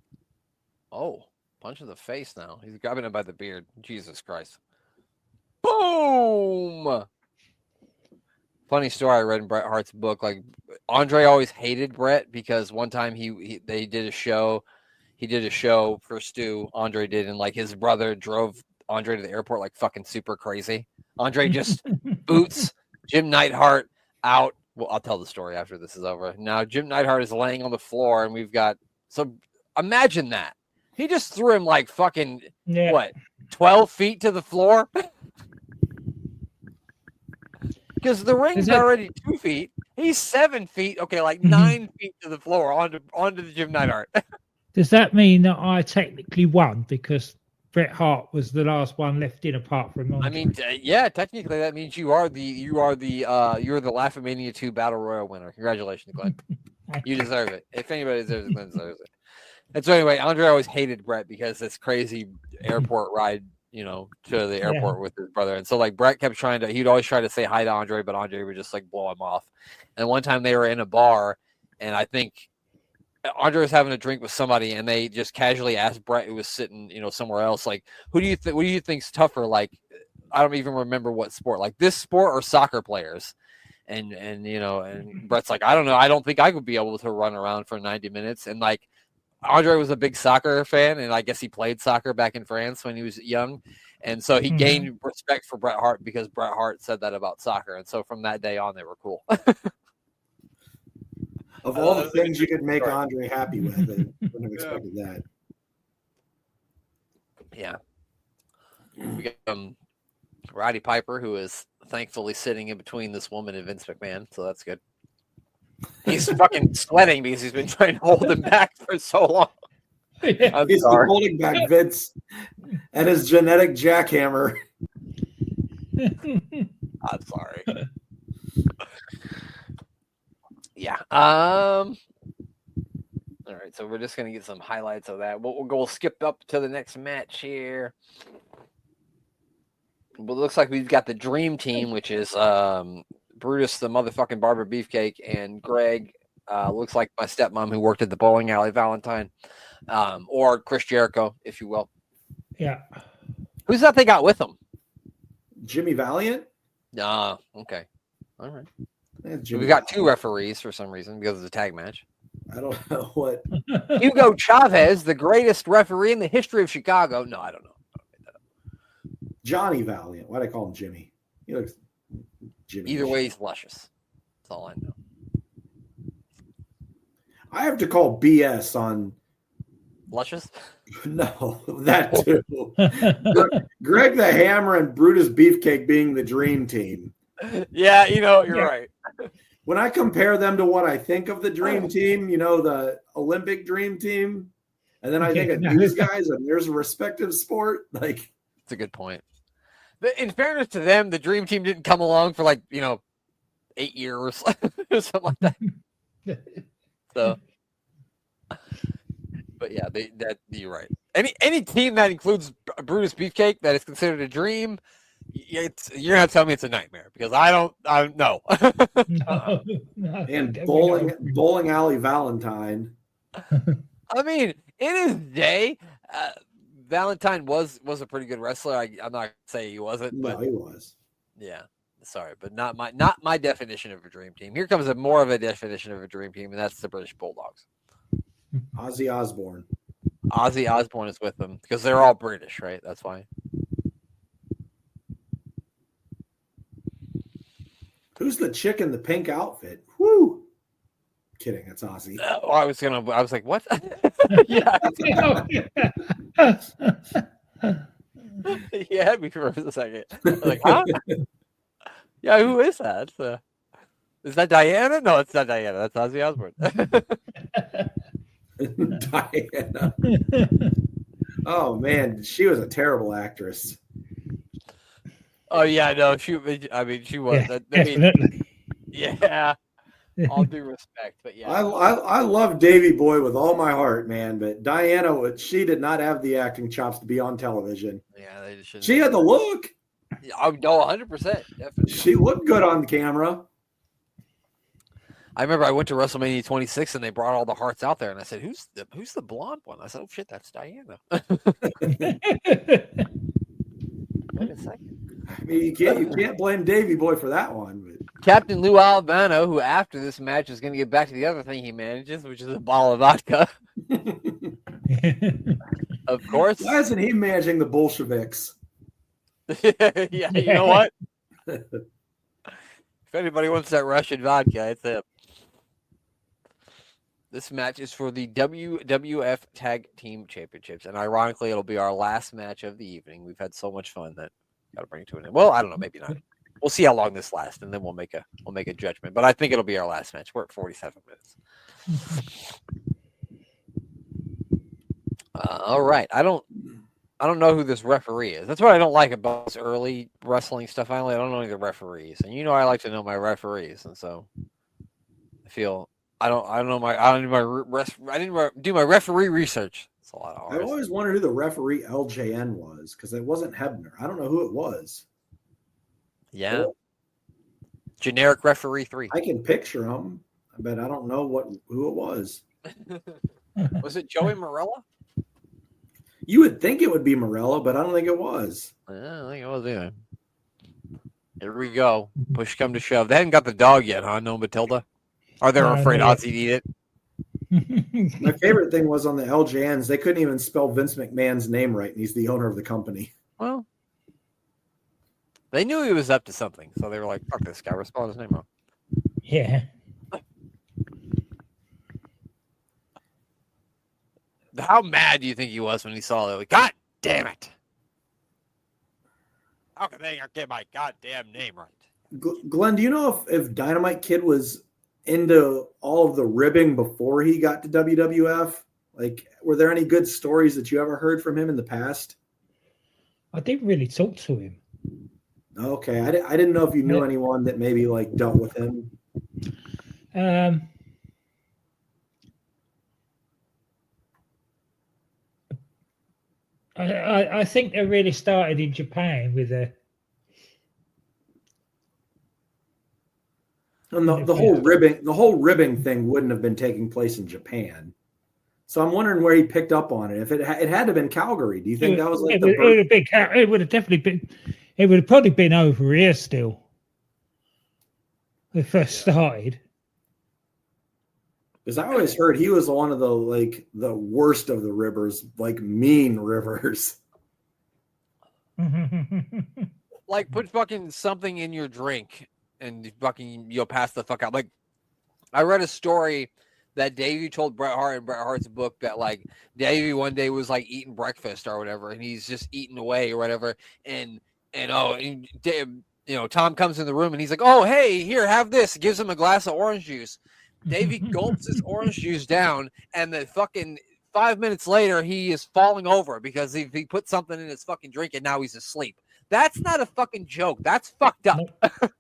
Oh, punch in the face now. He's grabbing him by the beard. Jesus Christ. Boom! Funny story I read in Bret Hart's book. Like, Andre always hated Bret because one time they did a show. He did a show for Stu, Andre did, and like his brother drove Andre to the airport like fucking super crazy. Andre just boots Jim Neidhart out. Well, I'll tell the story after this is over. Now, Jim Neidhart is laying on the floor, and we've got so imagine that. He just threw him like fucking 12 feet to the floor? Because the ring's already 2 feet. He's 7 feet. Okay, like 9 feet to the floor onto the Jim Neidhart. Does that mean that I technically won because Bret Hart was the last one left in apart from Andre? I mean, yeah, technically that means you're the LaughaMania 2 Battle Royal winner. Congratulations, Glenn. You deserve it. If anybody deserves it, Glenn deserves it. And so anyway, Andre always hated Bret because this crazy airport ride, to the airport with his brother. And so like Bret kept he'd always try to say hi to Andre, but Andre would just like blow him off. And one time they were in a bar, and I think Andre was having a drink with somebody, and they just casually asked Bret, who was sitting, somewhere else, like, what do you think's tougher? Like, I don't even remember what sport, like this sport or soccer players. And Bret's like, I don't know. I don't think I would be able to run around for 90 minutes. And like, Andre was a big soccer fan, and I guess he played soccer back in France when he was young. And so he gained respect for Bret Hart because Bret Hart said that about soccer. And so from that day on, they were cool. Of all the things you could make Andre happy with, I wouldn't have expected that. Yeah. We got Roddy Piper, who is thankfully sitting in between this woman and Vince McMahon, so that's good. He's fucking sweating because he's been trying to hold him back for so long. He's been holding back Vince and his genetic jackhammer. I'm sorry. Yeah. All right. So we're just gonna get some highlights of that. We'll skip up to the next match here. Well, it looks like we've got the Dream Team, which is Brutus, the motherfucking barber Beefcake, and Greg. Looks like my stepmom who worked at the bowling alley, Valentine, or Chris Jericho, if you will. Yeah. Who's that they got with them? Jimmy Valiant. Okay. All right. We've got two referees for some reason because of the tag match. I don't know what. Hugo Chavez, the greatest referee in the history of Chicago. No, I don't know. Johnny Valiant. Why do I call him Jimmy? He looks Jimmy. Either way, he's luscious. That's all I know. I have to call BS on luscious. No, that too. Greg the Hammer and Brutus Beefcake being the Dream Team. Yeah, you're right. When I compare them to what I think of the Dream Team, the Olympic Dream Team, and then I think of these guys and there's a respective sport, like it's a good point. In fairness to them, the Dream Team didn't come along for 8 years or something like that. So, but yeah, you're right. Any team that includes Brutus Beefcake that is considered a dream, you're gonna tell me it's a nightmare because I don't know. No, and bowling alley Valentine. I mean, in his day, Valentine was a pretty good wrestler. I'm not gonna say he wasn't, No, but he was. yeah. Sorry, but not my definition of a dream team. Here comes more of a definition of a dream team, and that's the British Bulldogs. Ozzy Osbourne. Ozzy Osbourne is with them because they're all British, right? That's why. Who's the chick in the pink outfit? Woo! Kidding, that's Ozzy. Oh, I was like, what? Yeah. He had me for a second. I was like, huh? Yeah, who is that? Is that Diana? No, it's not Diana. That's Ozzy Osbourne. Diana. Oh man, she was a terrible actress. Oh yeah, no, she was. Yeah, definitely. Yeah. All due respect, but yeah. I love Davy Boy with all my heart, man. But Diana, she did not have the acting chops to be on television. Yeah, they just She had the look. Oh no, 100%, definitely. She looked good on camera. I remember I went to WrestleMania 26 and they brought all the hearts out there, and I said, "Who's the blonde one?" I said, "Oh shit, that's Diana." Wait a second. I mean, you can't blame Davy Boy for that one. But. Captain Lou Albano, who after this match is going to get back to the other thing he manages, which is a bottle of vodka. Of course. Why isn't he managing the Bolsheviks? Yeah, you know what? If anybody wants that Russian vodka, it's him. This match is for the WWF Tag Team Championships, and ironically, it'll be our last match of the evening. We've had so much fun that got to bring it to an end. Well, I don't know, maybe not. We'll see how long this lasts, and then we'll make a judgment. But I think it'll be our last match. We're at 47 minutes. All right, I don't know who this referee is. That's what I don't like about this early wrestling stuff. I don't know any of the referees, and I like to know my referees, and so I feel. I didn't do my referee research. It's a lot of I always wondered who the referee LJN was because it wasn't Hebner. I don't know who it was. Yeah. Cool. Generic referee 3. I can picture him, but I don't know who it was. Was it Joey Morella? You would think it would be Morella, but I don't think it was. I don't think it was either. Here we go. Push come to shove. They haven't got the dog yet, huh? No Matilda? Are they afraid Ozzy to eat it? My favorite thing was on the LJNs, they couldn't even spell Vince McMahon's name right, and he's the owner of the company. Well, they knew he was up to something, so they were like, fuck this guy, we're spelling his name wrong. Yeah. How mad do you think he was when he saw that? Like, God damn it. How can they not get my goddamn name right? Glenn, do you know if Dynamite Kid was into all of the ribbing before he got to WWF? Like, were there any good stories that you ever heard from him in the past? I didn't really talk to him. Okay, I didn't know if you knew anyone that maybe like dealt with him. I think they really started in Japan with a. And the whole ribbing thing wouldn't have been taking place in Japan. So I'm wondering where he picked up on it. If it had to have been Calgary, do you think that was like it would have definitely been. It would have probably been over here still. When it first started. Because I always heard he was one of the worst of the ribbers, like mean rivers. Like, put fucking something in your drink and fucking you'll pass the fuck out. Like, I read a story that Davey told Bret Hart in Bret Hart's book that like Davey one day was like eating breakfast or whatever, and he's just eating away or whatever, and Tom comes in the room and he's like, "Oh, hey, here, have this." Gives him a glass of orange juice. Davey gulps his orange juice down, and then fucking 5 minutes later, he is falling over because he put something in his fucking drink, and now he's asleep. That's not a fucking joke. That's fucked up.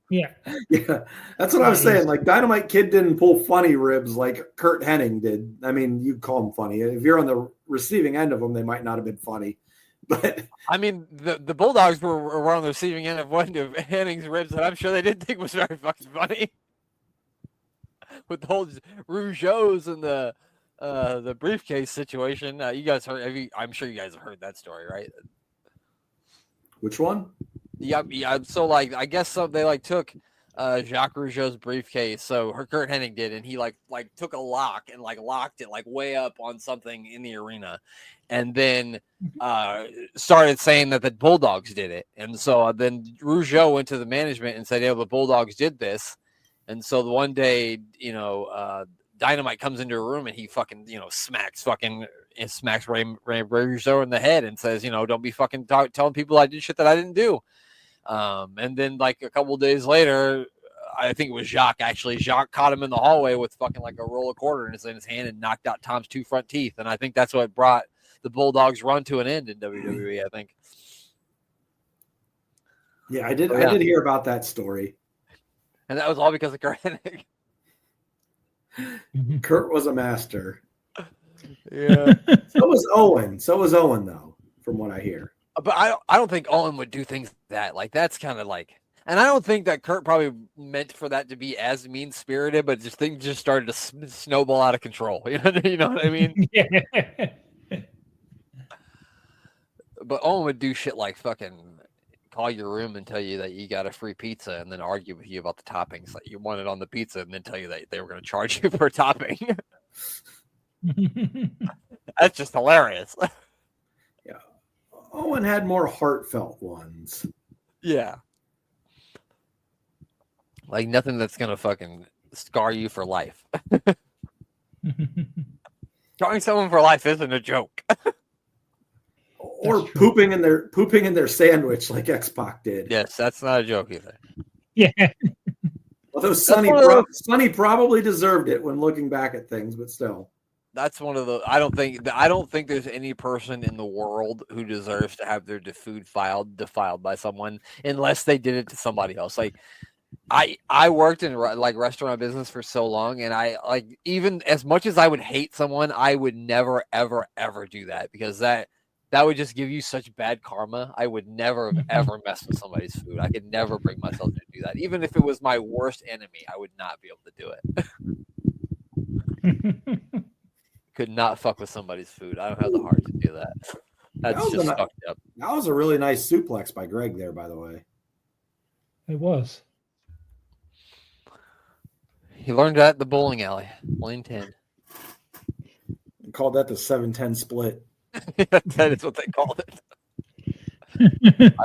Yeah. Yeah. That's what I was saying. Like, Dynamite Kid didn't pull funny ribs like Kurt Hennig did. I mean, you call them funny. If you're on the receiving end of them, they might not have been funny. But I mean, the Bulldogs were on the receiving end of one of Hennig's ribs that I'm sure they didn't think was very fucking funny. With the whole Rougeaus and the the briefcase situation. You guys heard? I'm sure you guys have heard that story, right? Which one? Yeah. So like, I guess they like took Jacques Rougeau's briefcase. So Kurt Hennig did, and he like took a lock and like locked it like way up on something in the arena, and then started saying that the Bulldogs did it. And so then Rougeau went to the management and said, "Yeah, the Bulldogs did this." And so the one day, Dynamite comes into a room and he fucking, smacks Ray Rougeau in the head and says, don't be fucking telling people I did shit that I didn't do. And then like a couple days later, I think it was Jacques actually. Jacques caught him in the hallway with fucking like a roll of quarters in his hand and knocked out Tom's 2 front teeth. And I think that's what brought the Bulldogs' run to an end in WWE, I think. Yeah, I did hear about that story. And that was all because of Kurt Hennig. Kurt was a master. Yeah. So was Owen, though, from what I hear. But I don't think Owen would do things that like that's kind of like, and I don't think that Kurt probably meant for that to be as mean spirited, but things just started to snowball out of control. You know what I mean? Yeah. But Owen would do shit like fucking call your room and tell you that you got a free pizza, and then argue with you about the toppings that you wanted on the pizza, and then tell you that they were going to charge you for a topping. That's just hilarious. Yeah. Owen had more heartfelt ones. Yeah. Like nothing that's going to fucking scar you for life. Scarring someone for life isn't a joke. Or pooping in their sandwich like X-Pac did. Yes, that's not a joke either. Yeah. Although Sonny probably deserved it when looking back at things, but still. That's one of the. I don't think there's any person in the world who deserves to have their food defiled by someone unless they did it to somebody else. Like I worked in like restaurant business for so long, and I like even as much as I would hate someone, I would never ever ever do that because that would just give you such bad karma. I would never have ever mess with somebody's food. I could never bring myself to do that. Even if it was my worst enemy, I would not be able to do it. Could not fuck with somebody's food. I don't have the heart to do that. That's just fucked up. That was a really nice suplex by Greg there, by the way. It was. He learned that at the bowling alley, Lane 10. He called that the 7-10 split. That is what they called it.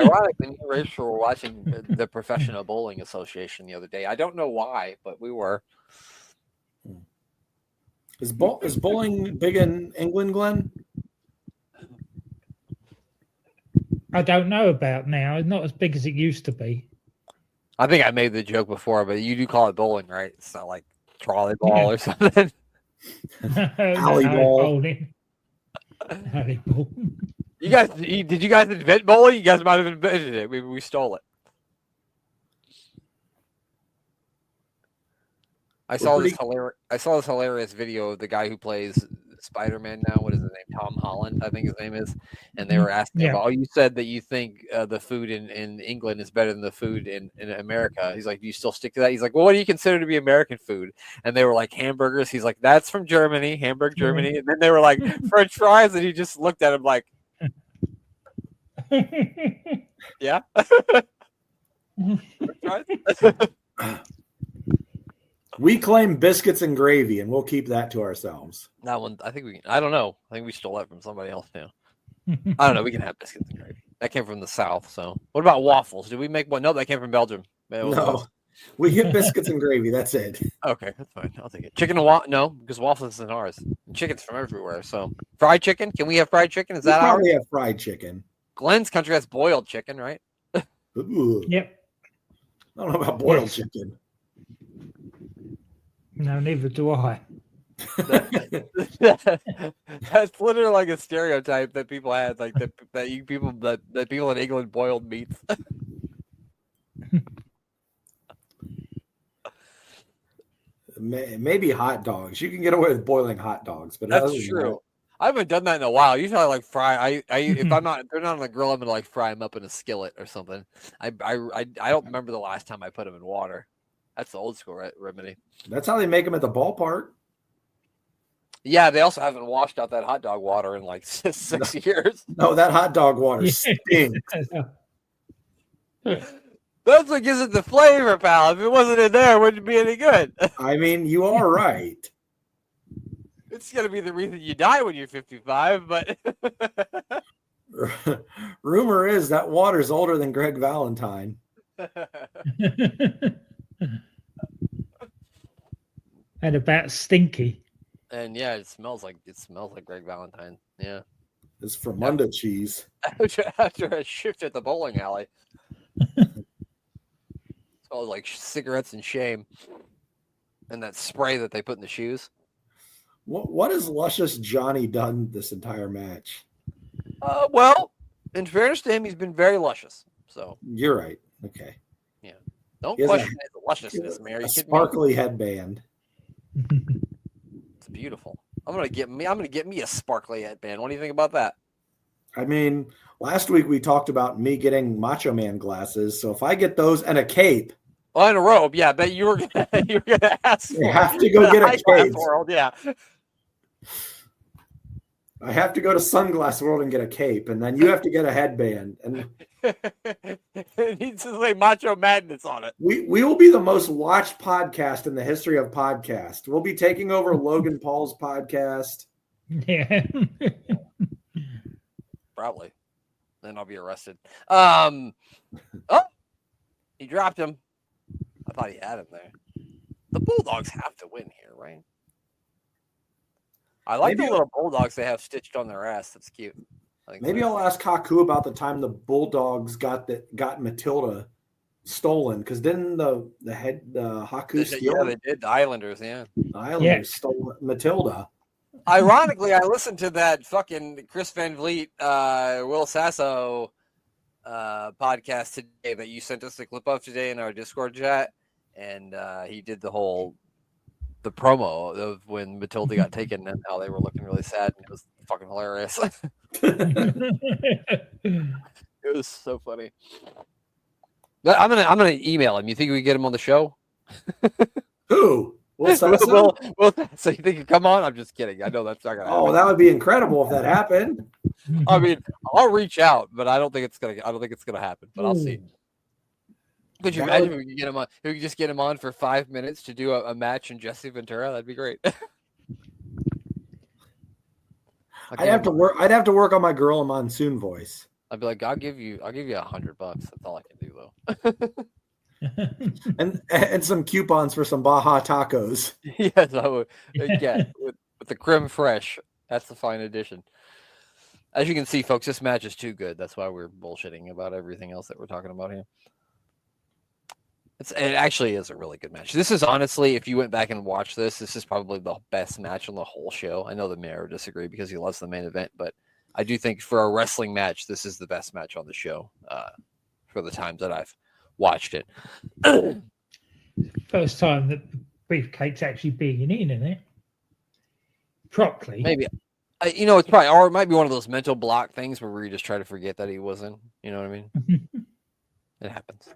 Ironically, me and Rachel were watching the Professional Bowling Association the other day. I don't know why, but we were. Is bowling big in England, Glenn? I don't know about now. It's not as big as it used to be. I think I made the joke before, but you do call it bowling, right? It's not like trolley ball or something. Alley ball. Alley ball. Did you guys invent bowling? You guys might have invented it. Maybe we stole it. I saw this hilarious video of the guy who plays Spider-Man now. What is his name? Tom Holland, I think his name is. And they were asking about, you said that you think the food in England is better than the food in America. He's like, do you still stick to that? He's like, well, what do you consider to be American food? And they were like, hamburgers. He's like, that's from Germany, Hamburg, Germany. And then they were like, French fries. And he just looked at him like, yeah. We claim biscuits and gravy, and we'll keep that to ourselves. That one, I think I don't know. I think we stole that from somebody else now. I don't know. We can have biscuits and gravy. That came from the South. So, what about waffles? Did we make one? No, that came from Belgium. No, we get biscuits and gravy. That's it. Okay, that's fine. I'll take it. Chicken and waffles? No, because waffles isn't ours. Chicken's from everywhere. So, fried chicken? Can we have fried chicken? Is that ours? We have fried chicken. Glenn's country has boiled chicken, right? Yep. I don't know about boiled chicken. No, neither do I. That's literally like a stereotype that people had, like that people in England boiled meats. Maybe hot dogs. You can get away with boiling hot dogs, but that's true. I haven't done that in a while. Usually, I like fry. If they're not on the grill, I'm gonna like fry them up in a skillet or something. I don't remember the last time I put them in water. That's the old school remedy. That's how they make them at the ballpark. Yeah, they also haven't washed out that hot dog water in like 6 years. No, that hot dog water stinks. That's what gives it the flavor, pal. If it wasn't in there, it wouldn't be any good. I mean, you are right. It's going to be the reason you die when you're 55, but... Rumor is that water's older than Greg Valentine. And about stinky. And yeah, it smells like Greg Valentine. Yeah. It's Fremunda cheese. After a shift at the bowling alley. Smells like cigarettes and shame. And that spray that they put in the shoes. What has Luscious Johnny done this entire match? Well, in fairness to him, he's been very luscious. So you're right. Okay. Yeah. Don't question the lusciousness, Mary. A sparkly headband. It's beautiful. I'm gonna get me a sparkly headband. What do you think about that? I mean, last week we talked about me getting Macho Man glasses. So if I get those and a cape. Oh, and a robe, yeah. I bet you were gonna ask. You have to go get a cape. World, yeah. I have to go to Sunglass World and get a cape, and then you have to get a headband. And it needs to say Macho Madness on it. We will be the most watched podcast in the history of podcasts. We'll be taking over Logan Paul's podcast. Yeah. Probably. Then I'll be arrested. Oh, he dropped him. I thought he had him there. The Bulldogs have to win here, right? I like the little Bulldogs they have stitched on their ass. That's cute. Maybe I'll ask Haku about the time the Bulldogs got Matilda stolen, because didn't the Haku steal? Yeah, they did. The Islanders, yeah. The Islanders stole Matilda. Ironically, I listened to that fucking Chris Van Vliet, Will Sasso podcast today that you sent us the clip of today in our Discord chat, and he did the promo of when Matilda got taken and how they were looking really sad, and it was fucking hilarious. It was so funny. But I'm gonna email him. You think we get him on the show? Who? Will, so you think he'd come on? I'm just kidding. I know that's not gonna happen. Oh, that would be incredible if that happened. I mean, I'll reach out, but I don't think it's gonna happen. But I'll see. Could you imagine if we could get him on? If we could just get him on for 5 minutes to do a match in Jesse Ventura, that'd be great. I'd have to work on my Gorilla Monsoon voice. I'd be like, I'll give you $100. That's all I can do, though. and some coupons for some Baja tacos. Yes, I would. Yeah, with the creme fraiche. That's the fine addition. As you can see, folks, this match is too good. That's why we're bullshitting about everything else that we're talking about here. It actually is a really good match. This is honestly, if you went back and watched this is probably the best match on the whole show. I know the mayor would disagree because he loves the main event, but I do think for a wrestling match, this is the best match on the show for the times that I've watched it. First time that Beefcake's actually being in it properly. Maybe. It's probably, or it might be one of those mental block things where you just try to forget that he wasn't. You know what I mean? It happens.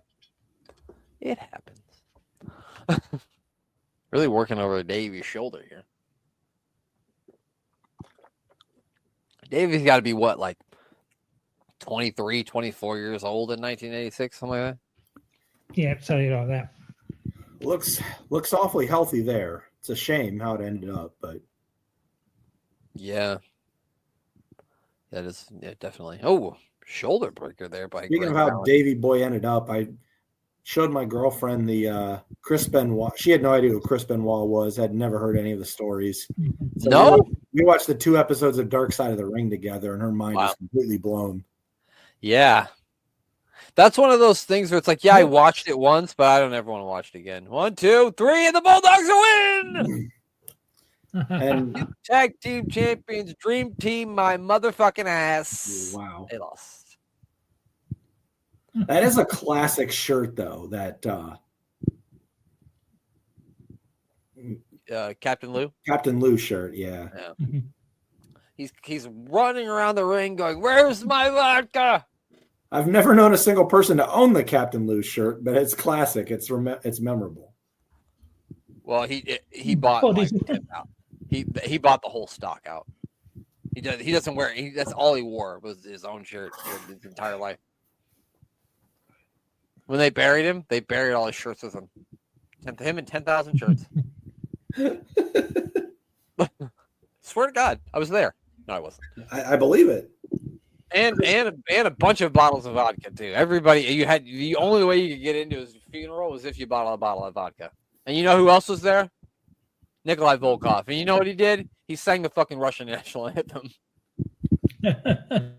It happens. Really working over Davey's shoulder here. Davey's got to be what, like 23, 24 years old in 1986, something like that? Yeah, something like that. Looks awfully healthy there. It's a shame how it ended up, but yeah. That is definitely. Oh, shoulder breaker there by Speaking of how Davey Boy ended up, I showed my girlfriend the Chris Benoit. She had no idea who Chris Benoit was, had never heard any of the stories. So no? We watched the 2 episodes of Dark Side of the Ring together, and her mind is completely blown. Yeah. That's one of those things where it's like, yeah, I watched it once, but I don't ever want to watch it again. 1, 2, 3, and the Bulldogs win! And tag team champions, dream team, my motherfucking ass. Wow. They lost. That is a classic shirt, though. That Captain Lou? Captain Lou shirt, yeah. He's running around the ring going, "Where's my vodka?" I've never known a single person to own the Captain Lou shirt, but it's classic. It's memorable. Well, he bought like 10,000. He bought the whole stock out. He doesn't wear. That's all he wore was his own shirt for his entire life. When they buried him, they buried all his shirts with him. Him and 10,000 shirts. Swear to God, I was there. No, I wasn't. I believe it. And a bunch of bottles of vodka too. Everybody, you had the only way you could get into his funeral was if you bought a bottle of vodka. And you know who else was there? Nikolai Volkoff. And you know what he did? He sang the fucking Russian national anthem. I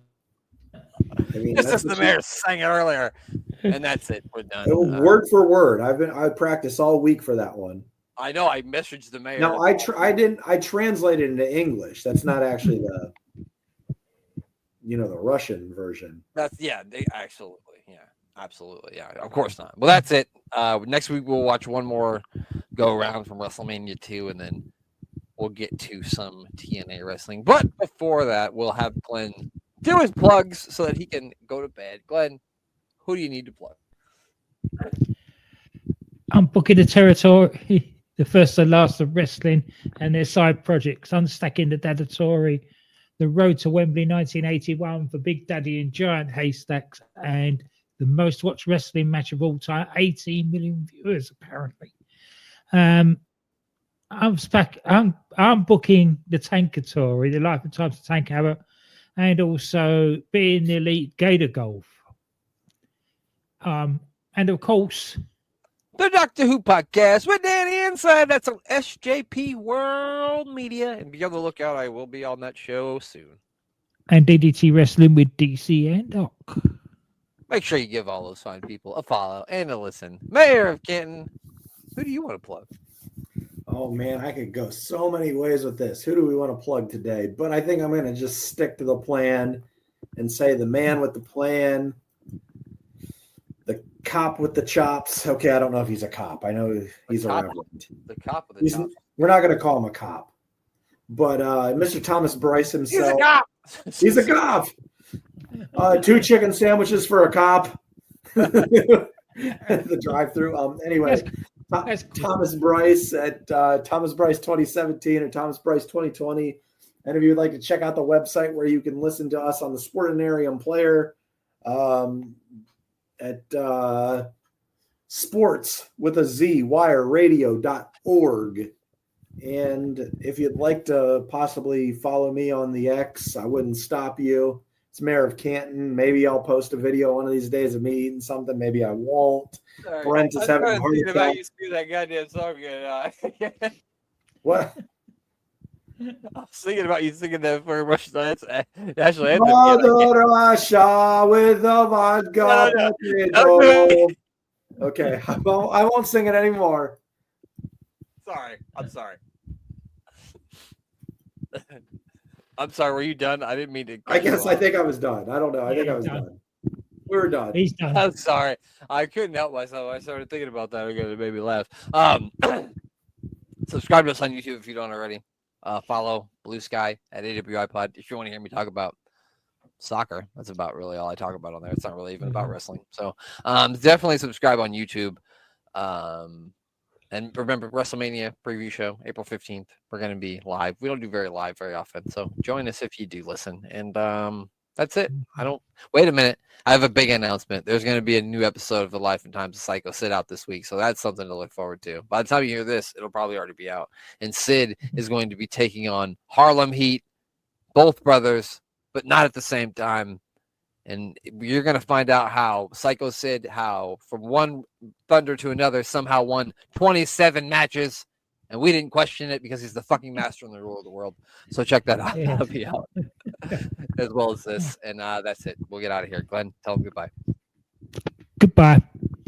mean, Just as the mayor sang it earlier. And that's it. We're done. Word for word. I practiced all week for that one. I know. I messaged the mayor. No, I translated into English. That's not actually the Russian version. Absolutely. Of course not. Well, that's it. Next week we'll watch one more go around from WrestleMania 2, and then we'll get to some TNA wrestling. But before that, we'll have Glenn do his plugs so that he can go to bed. Glenn, who do you need to plug? I'm booking the territory, the first and last of wrestling, and their side projects, Unstacking the Dadatory, The Road to Wembley 1981 for Big Daddy and Giant Haystacks, and the most watched wrestling match of all time, 18 million viewers apparently. I'm booking the Tankatory, the Life and Times of Tank Hammer, and also Being the Elite Gator Golf. And of course, the Doctor Who podcast with Danny Inside. That's on SJP World Media. And be on the lookout. I will be on that show soon. And DDT Wrestling with DC and Doc. Make sure you give all those fine people a follow and a listen. Mayor of Canton, who do you want to plug? Oh, man, I could go so many ways with this. Who do we want to plug today? But I think I'm going to just stick to the plan and say the man with the plan, the cop with the chops. Okay, I don't know if he's a cop. I know he's a reverend. The cop with the chops. We're not going to call him a cop. But Mr. Thomas Bryce himself. He's a cop. He's a cop. 2 chicken sandwiches for a cop. The drive-through. Anyway, Thomas Bryce at Thomas Bryce 2017 or Thomas Bryce 2020. And if you would like to check out the website where you can listen to us on the Sportinarium player at sportswithazwireradio.org. And if you'd like to possibly follow me on the X, I wouldn't stop you. It's Mayor of Canton. Maybe I'll post a video one of these days of me eating something. Maybe I won't. Sorry. Brent is having a heart attack. About you sing that goddamn song again. What? I was thinking about you singing that for Russian national anthem. Mother Russia with the vodka. No. Okay, I won't sing it anymore. Sorry. I'm sorry. I'm sorry. Were you done? I didn't mean to. I think I was done. I don't know. I think I was done. We were done. He's done. I'm sorry. I couldn't help myself. I started thinking about that again. It made me laugh. Subscribe to us on YouTube if you don't already. Follow Blue Sky at AWI Pod if you want to hear me talk about soccer. That's about really all I talk about on there. It's not really even about wrestling. So definitely subscribe on YouTube. And remember, WrestleMania preview show, April 15th. We're going to be live. We don't do very often. So join us if you do listen. And that's it. Wait a minute. I have a big announcement. There's going to be a new episode of The Life and Times of Psycho Sid out this week. So that's something to look forward to. By the time you hear this, it'll probably already be out. And Sid is going to be taking on Harlem Heat, both brothers, but not at the same time. And you're going to find out how Psycho Sid, from one Thunder to another, somehow won 27 matches. And we didn't question it because he's the fucking master and the ruler of the world. So check that out. That'll be out as well as this. And that's it. We'll get out of here. Glenn, tell them goodbye. Goodbye.